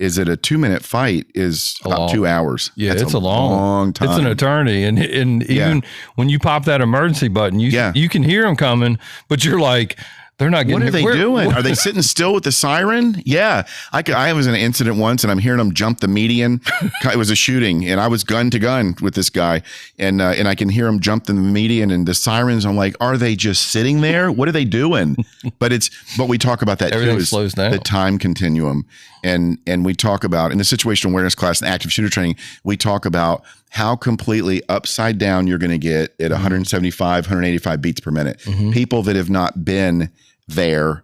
a 2-minute fight is about 2 hours. Yeah, it's a long time. It's an eternity. And even when you pop that emergency button, you can hear them coming, but you're like, they're not getting. What are they doing? Are they sitting still with the siren? Yeah. I was in an incident once and I'm hearing them jump the median. It was a shooting and I was gun to gun with this guy and I can hear them jump the median and the sirens. I'm like, are they just sitting there? What are they doing? But we talk about that Everything slows down. The time continuum. And we talk about in the situational awareness class and active shooter training, we talk about how completely upside down you're going to get at 175, 185 beats per minute. People that have not been there,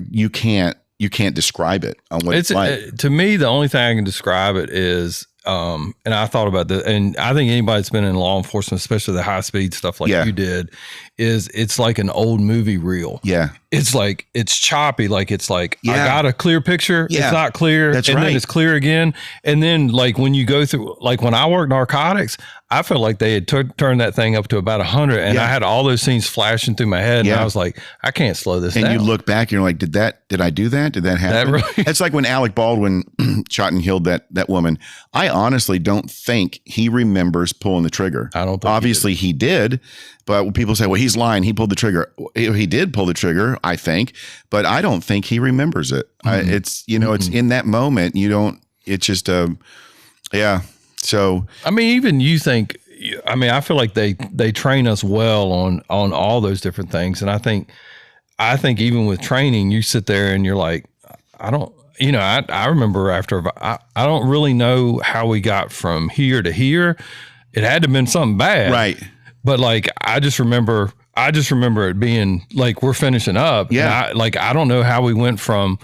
you can't describe it on what it's like. To me, the only thing I can describe it is and I thought about this, and I think anybody that's been in law enforcement, especially the high speed stuff like you did, is it's like an old movie reel. Yeah. It's like, it's choppy. Like, it's like, I got a clear picture. Yeah. It's not clear. That's and then it's clear again. And then like when you go through, like when I worked narcotics, I felt like they had turned that thing up to about 100, and I had all those scenes flashing through my head, and I was like, I can't slow this down. And you look back, and you're like, did I do that? Did that happen? It's like when Alec Baldwin shot and killed that woman. I honestly don't think he remembers pulling the trigger. I don't think obviously he did, but when people say, well, he's lying, he pulled the trigger. He did pull the trigger, I think, but I don't think he remembers it. It's, it's in that moment, it's just, So, I mean, even you think, I feel like they train us well on all those different things. And I think even with training, you sit there and you're like, I remember after, I don't really know how we got from here to here. It had to have been something bad. Right. But like, I just remember it being like, we're finishing up. Yeah. And I don't know how we went from,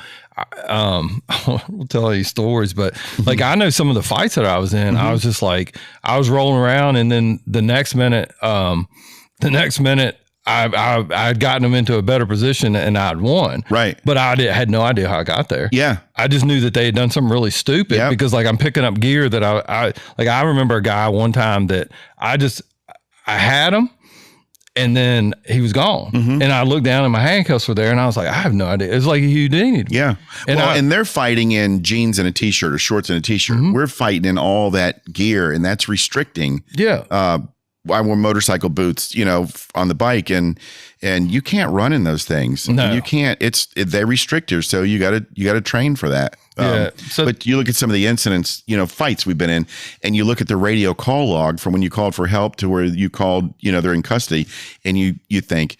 we'll tell you stories, but like, I know some of the fights that I was in, I was just like, I was rolling around, and then the next minute I'd gotten them into a better position and I'd won. Right. But I had no idea how I got there. Yeah. I just knew that they had done something really stupid because like I'm picking up gear that I remember a guy one time that I had him, and then he was gone. And I looked down and my handcuffs were there, and I was like, I have no idea. It's like you did. Yeah. And they're fighting in jeans and a t-shirt or shorts and a t-shirt. We're fighting in all that gear, and that's restricting. Yeah. I wore motorcycle boots, on the bike, and you can't run in those things. No, you can't. They restrict you, so you got to train for that. But you look at some of the incidents, fights we've been in, and you look at the radio call log from when you called for help to where you called, they're in custody, and you think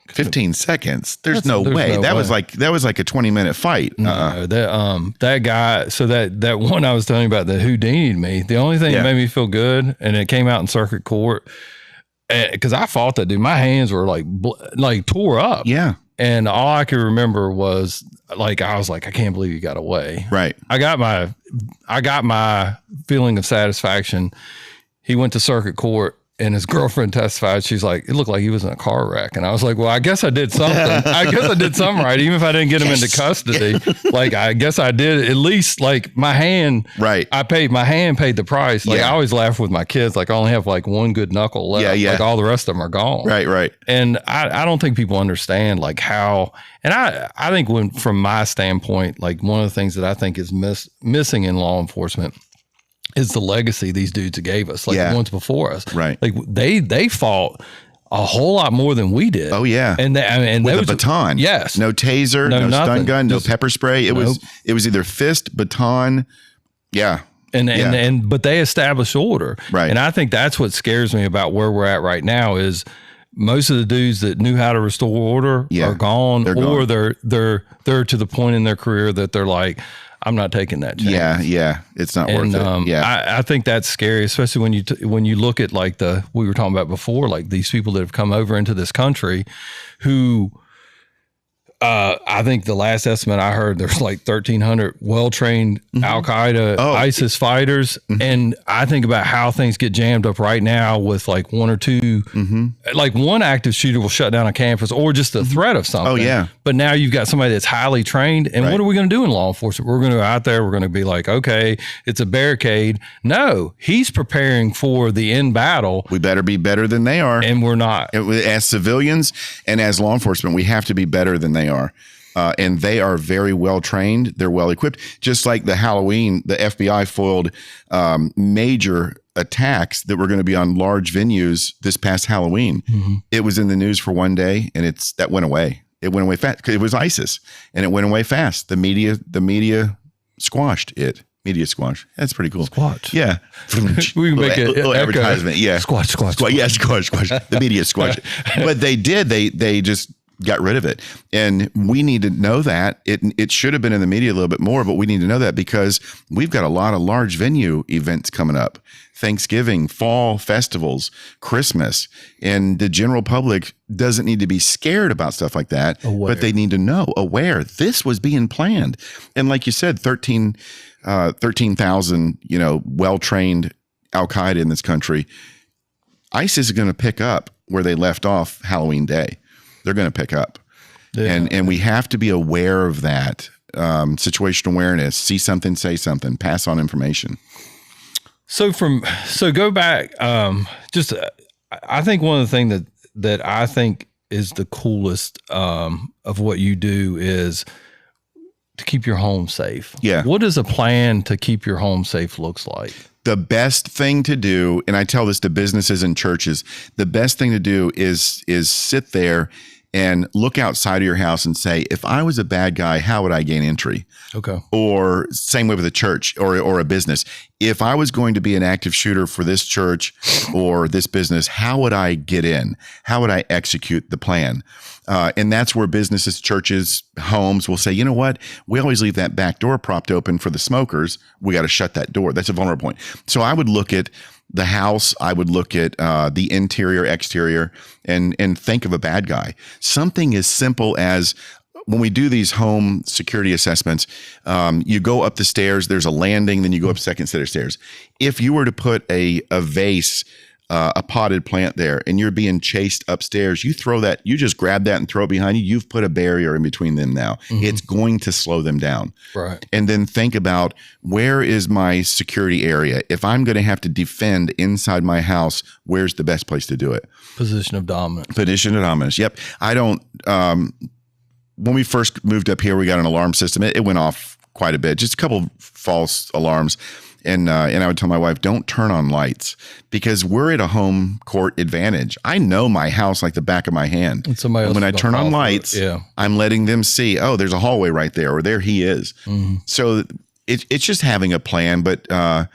15 seconds. There's no way. That was like a 20-minute fight. No, that guy. So that one I was telling you about that Houdini'd me. The only thing that made me feel good, and it came out in circuit court, because I fought that dude. My hands were like tore up. Yeah. And all I could remember was like, I was like, I can't believe you got away. Right. I got my feeling of satisfaction. He went to circuit court, and his girlfriend testified. She's like, it looked like he was in a car wreck. And I was like, well, I guess I did something. I guess I did something right. Even if I didn't get him into custody, like, I guess I did at least, like, my hand. Right. My hand paid the price. Like, I always laugh with my kids. Like, I only have like one good knuckle left. Yeah. Like, all the rest of them are gone. Right. And I don't think people understand like how, and I think from my standpoint, like one of the things that I think is missing in law enforcement is the legacy these dudes gave us, like the ones before us. Right. Like they fought a whole lot more than we did. Oh yeah. And with a baton. Yes. No taser, no stun gun, no pepper spray. It was either fist, baton. Yeah. But they established order. Right. And I think that's what scares me about where we're at right now is most of the dudes that knew how to restore order are gone, or they're to the point in their career that they're like, I'm not taking that chance. Yeah. It's not worth it. Yeah. I think that's scary, especially when you look at like we were talking about before, like these people that have come over into this country who, I think the last estimate I heard, there's like 1,300 well-trained Al-Qaeda, ISIS fighters. And I think about how things get jammed up right now with like one or two, like one active shooter will shut down a campus or just the threat of something. Oh, yeah. But now you've got somebody that's highly trained. And what are we going to do in law enforcement? We're going to go out there. We're going to be like, okay, it's a barricade. No, he's preparing for the end battle. We better be better than they are. And we're not. As civilians and as law enforcement, we have to be better than they are. And they are very well trained. They're well equipped. Just like the Halloween, the FBI foiled major attacks that were going to be on large venues this past Halloween. It was in the news for one day, and that went away. It went away fast because it was ISIS, and it went away fast. The media squashed it. Media squash. That's pretty cool. Squash. Yeah. We can make a little advertisement. Yeah. Squash. Yeah. Squash. The media squash. But they did. They just got rid of it. And we need to know that. It should have been in the media a little bit more, but we need to know that because we've got a lot of large venue events coming up. Thanksgiving, fall festivals, Christmas, and the general public doesn't need to be scared about stuff like that, but they need to know, aware, this was being planned. And like you said, 13,000, well-trained Al-Qaeda in this country. ISIS is going to pick up where they left off Halloween Day. They're going to pick up. Yeah. And we have to be aware of that. Situational awareness, see something, say something, pass on information. So go back. I think one of the things that I think is the coolest of what you do is to keep your home safe. Yeah. What does a plan to keep your home safe looks like? The best thing to do, and I tell this to businesses and churches, the best thing to do is sit there and look outside of your house and say, if I was a bad guy, how would I gain entry? Okay. Or same way with a church or a business. If I was going to be an active shooter for this church or this business, how would I get in? How would I execute the plan? And that's where businesses, churches, homes will say, you know what? We always leave that back door propped open for the smokers. We got to shut that door. That's a vulnerable point. So I would look at the house, I would look at the interior, exterior, and think of a bad guy. Something as simple as when we do these home security assessments, you go up the stairs, there's a landing, then you go up second set of stairs. If you were to put a vase, a potted plant there, and you're being chased upstairs, you just grab that and throw it behind you. You've put a barrier in between them now. Mm-hmm. It's going to slow them down. Right. And then think about, where is my security area? If I'm going to have to defend inside my house, where's the best place to do it? Position of dominance. Position of dominance. Yep. I don't, when we first moved up here, we got an alarm system. It went off quite a bit, just a couple false alarms. And I would tell my wife, don't turn on lights, because we're at a home court advantage. I know my house like the back of my hand. And when I turn on lights, I'm letting them see, oh, there's a hallway right there, or there he is. Mm-hmm. So it's just having a plan. But I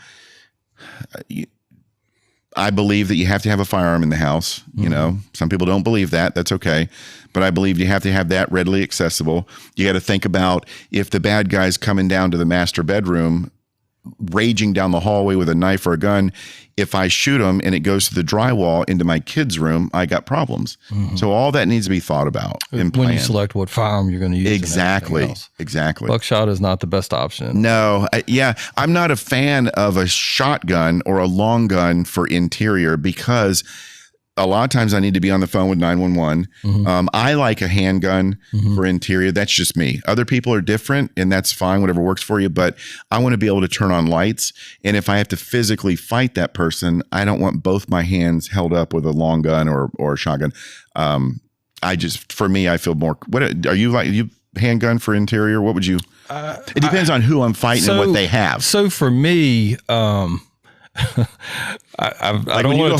believe that you have to have a firearm in the house. Mm-hmm. You know, some people don't believe that. That's okay. But I believe you have to have that readily accessible. You got to think about, if the bad guy's coming down to the master bedroom, raging down the hallway with a knife or a gun, if I shoot him and it goes to the drywall into my kid's room, I got problems. Mm-hmm. So all that needs to be thought about and planned. When you select what firearm you're going to use. Exactly. Buckshot is not the best option. No. I'm not a fan of a shotgun or a long gun for interior, because a lot of times I need to be on the phone with 911. Mm-hmm. I like a handgun for interior. That's just me. Other people are different, and that's fine, whatever works for you. But I want to be able to turn on lights. And if I have to physically fight that person, I don't want both my hands held up with a long gun or a shotgun. For me, I feel more, are you handgun for interior? What would you, it depends on who I'm fighting and what they have. So for me, I don't want to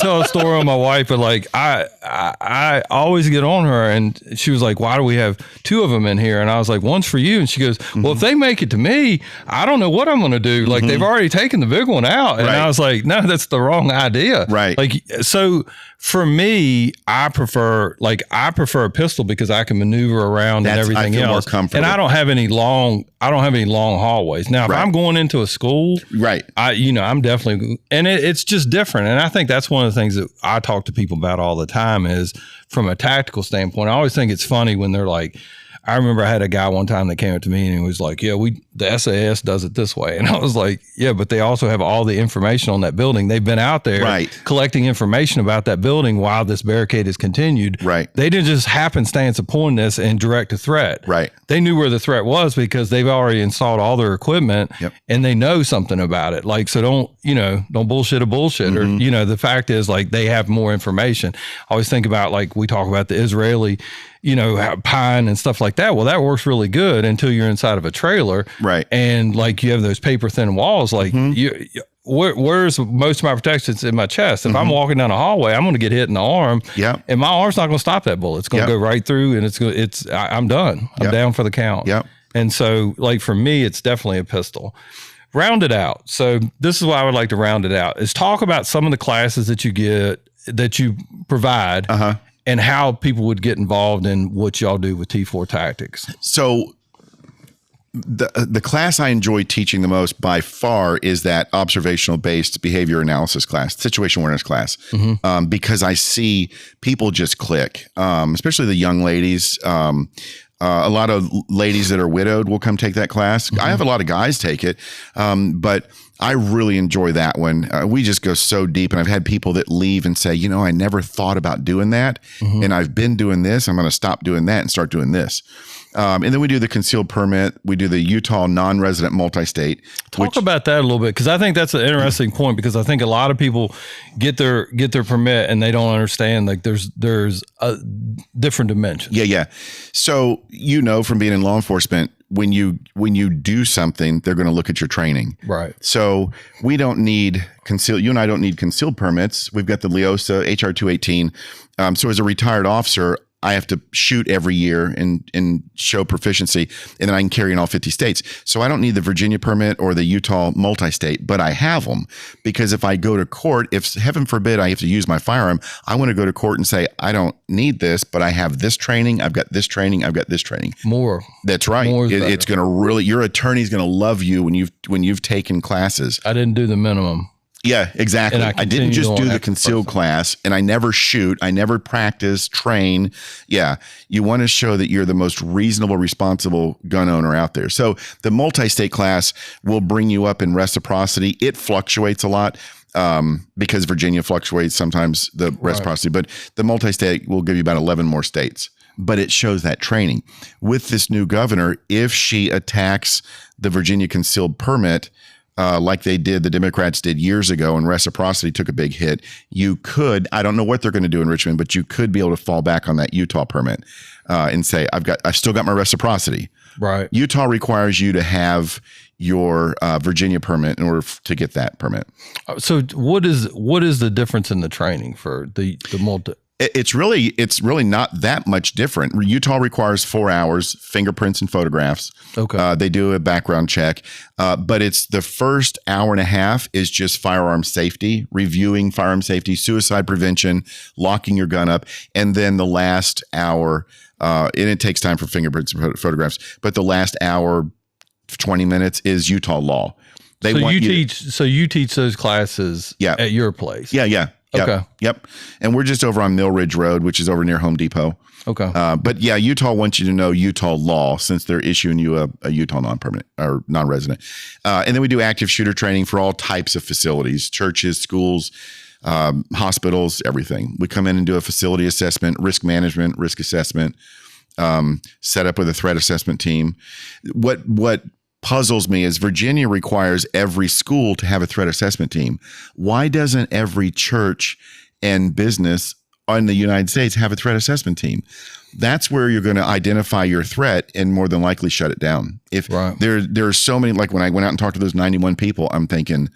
tell a story on my wife, but like I always get on her, and she was like, why do we have two of them in here? And I was like, one's for you. And she goes, well, if they make it to me, I don't know what I'm going to do. Like, they've already taken the big one out. And I was like, no, that's the wrong idea. Right. Like, so for me, I prefer a pistol, because I can maneuver around and everything else. And I don't have any long hallways. Now, if I'm going into a school, I'm definitely, and it's just different. And I think that's one of the things that I talk to people about all the time is, from a tactical standpoint, I always think it's funny when they're like, I remember I had a guy one time that came up to me and he was like, the SAS does it this way. And I was like, yeah, but they also have all the information on that building. They've been out there collecting information about that building while this barricade has continued. Right. They didn't just happenstance upon this and direct a threat. Right. They knew where the threat was, because they've already installed all their equipment and they know something about it. Like, so don't bullshit a bullshitter. Or, the fact is, like, they have more information. I always think about, like, we talk about the Israeli, pine and stuff like that. Well, that works really good until you're inside of a trailer. Right. And like, you have those paper thin walls, like where's most of my protections in my chest? If I'm walking down a hallway, I'm going to get hit in the arm. Yeah. And my arm's not going to stop that bullet. It's going to go right through, and I'm done. I'm down for the count. Yeah. And so, like, for me, it's definitely a pistol. Round it out. So this is why I would like to round it out, is talk about some of the classes that you get, that you provide. and how people would get involved in what y'all do with T4 tactics. So the class I enjoy teaching the most by far is that observational based behavior analysis class, situation awareness class, because I see people just click, especially the young ladies. A lot of ladies that are widowed will come take that class. I have a lot of guys take it, but I really enjoy that one. We just go so deep, and I've had people that leave and say, I never thought about doing that, and I've been doing this. I'm going to stop doing that and start doing this. And then we do the concealed permit. We do the Utah non-resident multi-state. Talk about that a little bit, because I think that's an interesting point, because I think a lot of people get their permit and they don't understand, like there's a different dimension. Yeah. So, from being in law enforcement, when you do something, they're going to look at your training. Right. So we don't need you and I don't need concealed permits. We've got the LEOSA HR 218. So as a retired officer, I have to shoot every year and show proficiency, and then I can carry in all 50 states. So I don't need the Virginia permit or the Utah multi-state, but I have them, because if I go to court, if heaven forbid I have to use my firearm, I want to go to court and say, I don't need this, but I have this training. I've got this training. I've got this training. More. That's right. It's going to really, your attorney's going to love you when you've taken classes. I didn't do the minimum. Yeah, exactly. I didn't just do the concealed class, and I never shoot. I never practice, train. Yeah. You want to show that you're the most reasonable, responsible gun owner out there. So the multi-state class will bring you up in reciprocity. It fluctuates a lot, because Virginia fluctuates sometimes, the reciprocity, but the multi-state will give you about 11 more states. But it shows that training. With this new governor, if she attacks the Virginia concealed permit, like the Democrats did years ago, and reciprocity took a big hit, you could, I don't know what they're going to do in Richmond, but you could be able to fall back on that Utah permit and say, I've still got my reciprocity. Right. Utah requires you to have your Virginia permit in order to get that permit. So what is the difference in the training for the multi? It's really not that much different. Utah requires 4 hours, fingerprints and photographs. Okay. They do a background check, but it's the first hour and a half is just firearm safety, reviewing firearm safety, suicide prevention, locking your gun up, and then the last hour, and it takes time for fingerprints and photographs, but the last hour, 20 minutes is Utah law. So you teach those classes at your place. Yeah. Okay. Yep. And we're just over on Mill Ridge Road, which is over near Home Depot. Okay. But yeah, Utah wants you to know Utah law, since they're issuing you a Utah non-permanent or non-resident. And then we do active shooter training for all types of facilities, churches, schools, hospitals, everything. We come in and do a facility assessment, risk management, risk assessment, set up with a threat assessment team. What puzzles me is Virginia requires every school to have a threat assessment team. Why doesn't every church and business in the United States have a threat assessment team? That's where you're going to identify your threat and more than likely shut it down. If there are so many, like when I went out and talked to those 91 people, I'm thinking,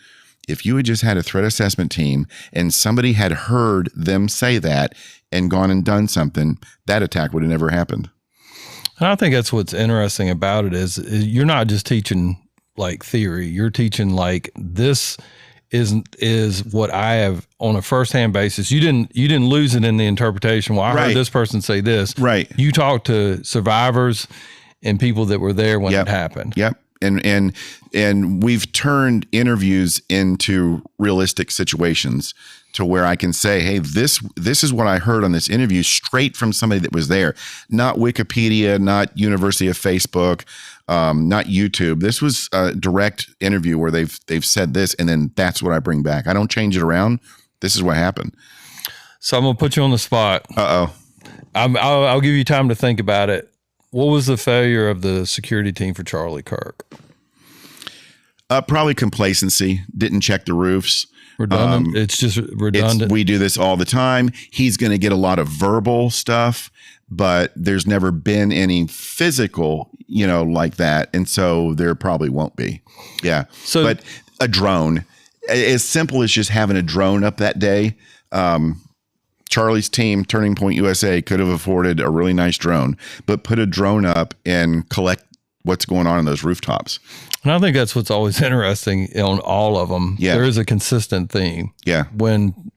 if you had just had a threat assessment team and somebody had heard them say that and gone and done something, that attack would have never happened. And I think that's what's interesting about it is you're not just teaching like theory. You're teaching like this is what I have on a firsthand basis. You didn't lose it in the interpretation. Well, I heard this person say this. Right. You talked to survivors and people that were there when it happened. Yep. And we've turned interviews into realistic situations to where I can say, hey, this is what I heard on this interview straight from somebody that was there, not Wikipedia, not University of Facebook, not YouTube. This was a direct interview where they've said this, and then that's what I bring back. I don't change it around. This is what happened. So I'm gonna put you on the spot. I'll give you time to think about it. What was the failure of the security team for Charlie Kirk? Probably complacency. Didn't check the roofs. Redundant. It's just redundant. We do this all the time. He's going to get a lot of verbal stuff, but there's never been any physical, like that. And so there probably won't be. Yeah. So, but a drone, as simple as just having a drone up that day. Charlie's team, Turning Point USA, could have afforded a really nice drone, but put a drone up and collect what's going on in those rooftops. And I think that's what's always interesting on all of them. Yeah. There is a consistent theme. Yeah. When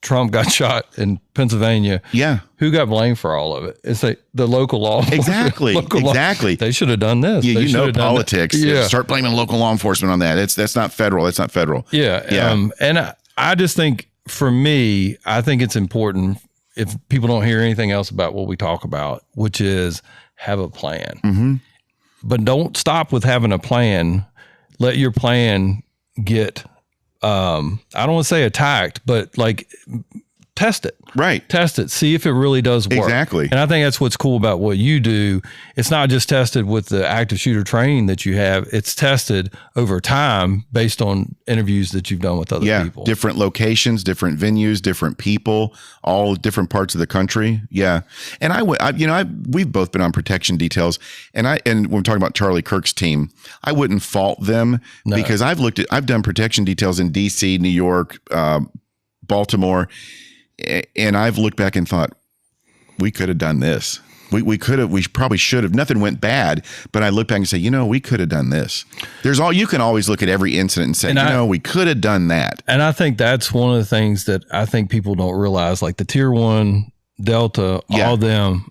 Trump got shot in Pennsylvania. Yeah. Who got blamed for all of it? It's like the local law. Exactly. Exactly. They should have done this. Yeah, politics. Yeah. Start blaming local law enforcement on that. That's not federal. That's not federal. Yeah. Yeah. And I just think for me, I think it's important if people don't hear anything else about what we talk about, which is have a plan. Mm-hmm. But don't stop with having a plan. Let your plan get, I don't want to say attacked, but like test it. Right. Test it. See if it really does work. Exactly. And I think that's what's cool about what you do. It's not just tested with the active shooter training that you have. It's tested over time based on interviews that you've done with other people. Different locations, different venues, different people, all different parts of the country. Yeah. And we've both been on protection details, and when we're talking about Charlie Kirk's team, I wouldn't fault them because I've done protection details in DC, New York, Baltimore. And I've looked back and thought, we could have done this. We probably should have. Nothing went bad, but I look back and say, we could have done this. You can always look at every incident and say, we could have done that. And I think that's one of the things that I think people don't realize, like the Tier 1, Delta, all of them,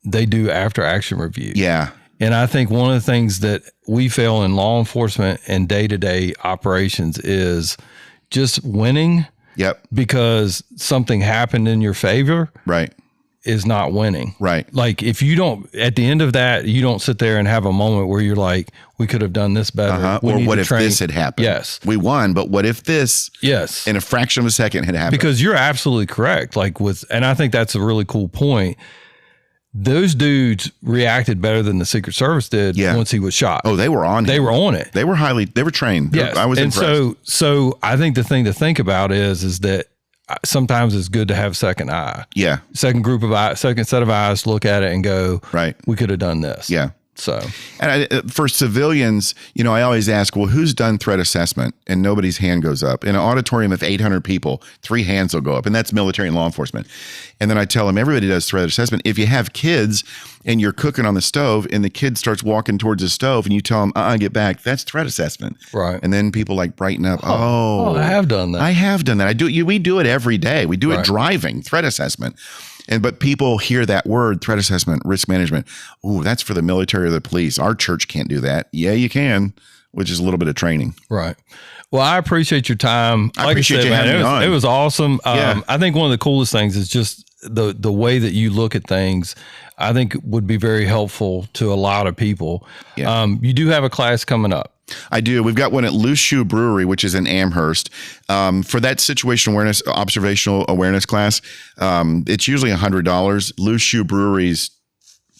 they do after action review. Yeah. And I think one of the things that we fail in law enforcement and day-to-day operations is just winning. Yep. Because something happened in your favor. Right. Is not winning. Right. Like if you don't, at the end of that, you don't sit there and have a moment where you're like, we could have done this better. Or what if this had happened? Yes. We won, but what if this in a fraction of a second had happened? Because you're absolutely correct. And I think that's a really cool point. Those dudes reacted better than the Secret Service did once he was shot. Oh, they were on. They were on it. They were trained. Yes. I was impressed. So I think the thing to think about is that sometimes it's good to have a second eye. Yeah. Second set of eyes, look at it and go, right, we could have done this. Yeah. So, and for civilians, I always ask, well, who's done threat assessment? And nobody's hand goes up. In an auditorium of 800 people, 3 hands will go up, and that's military and law enforcement. And then I tell them, everybody does threat assessment. If you have kids and you're cooking on the stove and the kid starts walking towards the stove and you tell them, get back, that's threat assessment. Right. And then people like brighten up. Oh, I have done that. I have done that. We do it every day. We do it driving, threat assessment. But people hear that word, threat assessment, risk management. Ooh, that's for the military or the police. Our church can't do that. Yeah, you can, which is a little bit of training. Right. Well, I appreciate your time. I appreciate you having me on. It was awesome. I think one of the coolest things is just the way that you look at things. I think would be very helpful to a lot of people. Yeah. You do have a class coming up. I do. We've got one at Loose Shoe Brewery, which is in Amherst. For that situational awareness, observational awareness class, it's usually $100. Loose Shoe Brewery's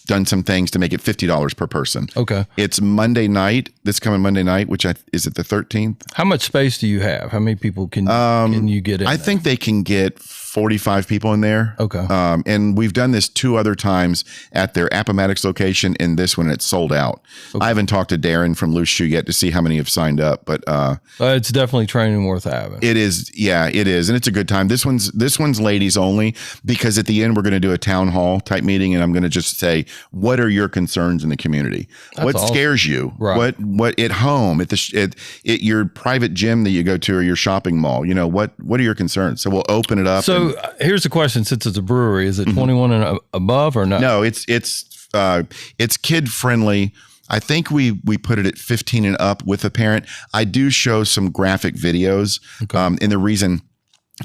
done some things to make it $50 per person. Okay. It's Monday night, this coming Monday night, is it the 13th? How much space do you have? How many people can you get in? I think they can get 45 people in there. Okay. And we've done this 2 other times at their Appomattox location, and this one it's sold out. Okay. I haven't talked to Darren from Loose Shoe yet to see how many have signed up, but it's definitely training worth having. It is. Yeah, it is. And it's a good time. This one's ladies only, because at the end we're going to do a town hall type meeting, and I'm going to just say, what are your concerns in the community? What scares you? Right. What at home, at your private gym that you go to, or your shopping mall, what are your concerns? So we'll open it up. So here's the question: since it's a brewery, is it 21 and above or no? No, it's kid friendly. I think we put it at 15 and up with a parent. I do show some graphic videos, and the reason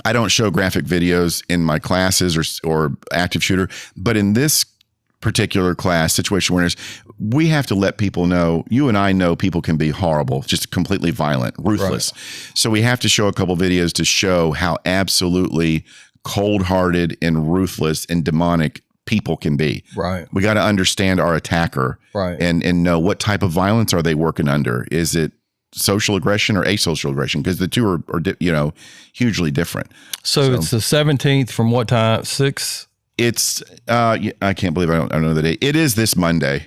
I don't show graphic videos in my classes or active shooter, but in this particular class, situational awareness, we have to let people know, you and I know people can be horrible, just completely violent, ruthless. Right. So we have to show a couple videos to show how absolutely cold-hearted and ruthless and demonic people can be. Right. We got to understand our attacker, right, and know what type of violence are they working under. Is it social aggression or asocial aggression? Because the two are hugely different. So it's the 17th from what time? 6? It's I can't believe I don't know the date. It is this Monday.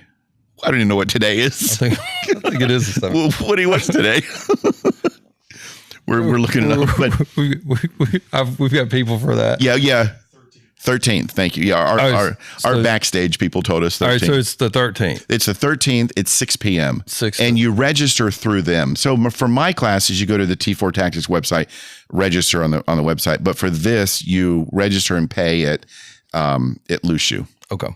I don't even know what today is. I think it is. Well, what's today? we're looking it up. But we've got people for that. Yeah. 13th. Thank you. Yeah. Our backstage people told us 13th. All right. So it's the 13th. It's the 13th. It's 6 p.m. 6. And you register through them. So for my classes, you go to the T4 Tactics website, register on the website. But for this, you register and pay at Lushu. Okay.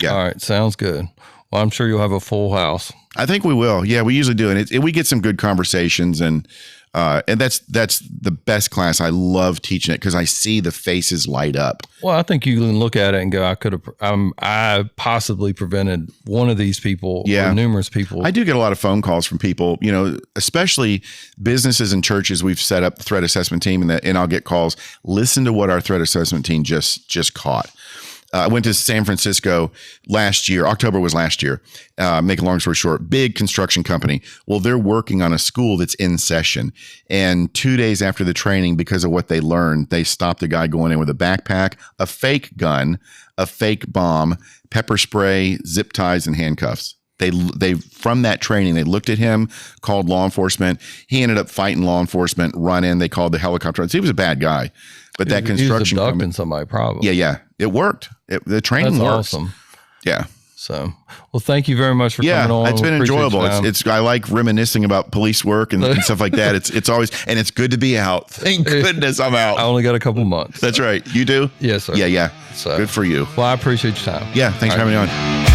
Yeah. All right. Sounds good. Well, I'm sure you'll have a full house. I think we will. Yeah, we usually do. And we get some good conversations, and that's the best class. I love teaching it because I see the faces light up. Well, I think you can look at it and go, I possibly prevented one of these people or numerous people. I do get a lot of phone calls from people, especially businesses and churches. We've set up the threat assessment team, and I'll get calls. Listen to what our threat assessment team just caught. I went to San Francisco last year. October was last year. Make a long story short, big construction company. Well, they're working on a school that's in session. And 2 days after the training, because of what they learned, they stopped a guy going in with a backpack, a fake gun, a fake bomb, pepper spray, zip ties, and handcuffs. They from that training, they looked at him, called law enforcement. He ended up fighting law enforcement, run in. They called the helicopter. He was a bad guy. But that construction company, abducting somebody, probably. Yeah. It worked. The training works. Awesome. Yeah. So, well, thank you very much for coming on. It's been enjoyable. I like reminiscing about police work and stuff like that. It's always, and it's good to be out. Thank goodness I'm out. I only got a couple months. That's right. You do? Yes, sir. Yeah. So, good for you. Well, I appreciate your time. Yeah. Thanks for having me on.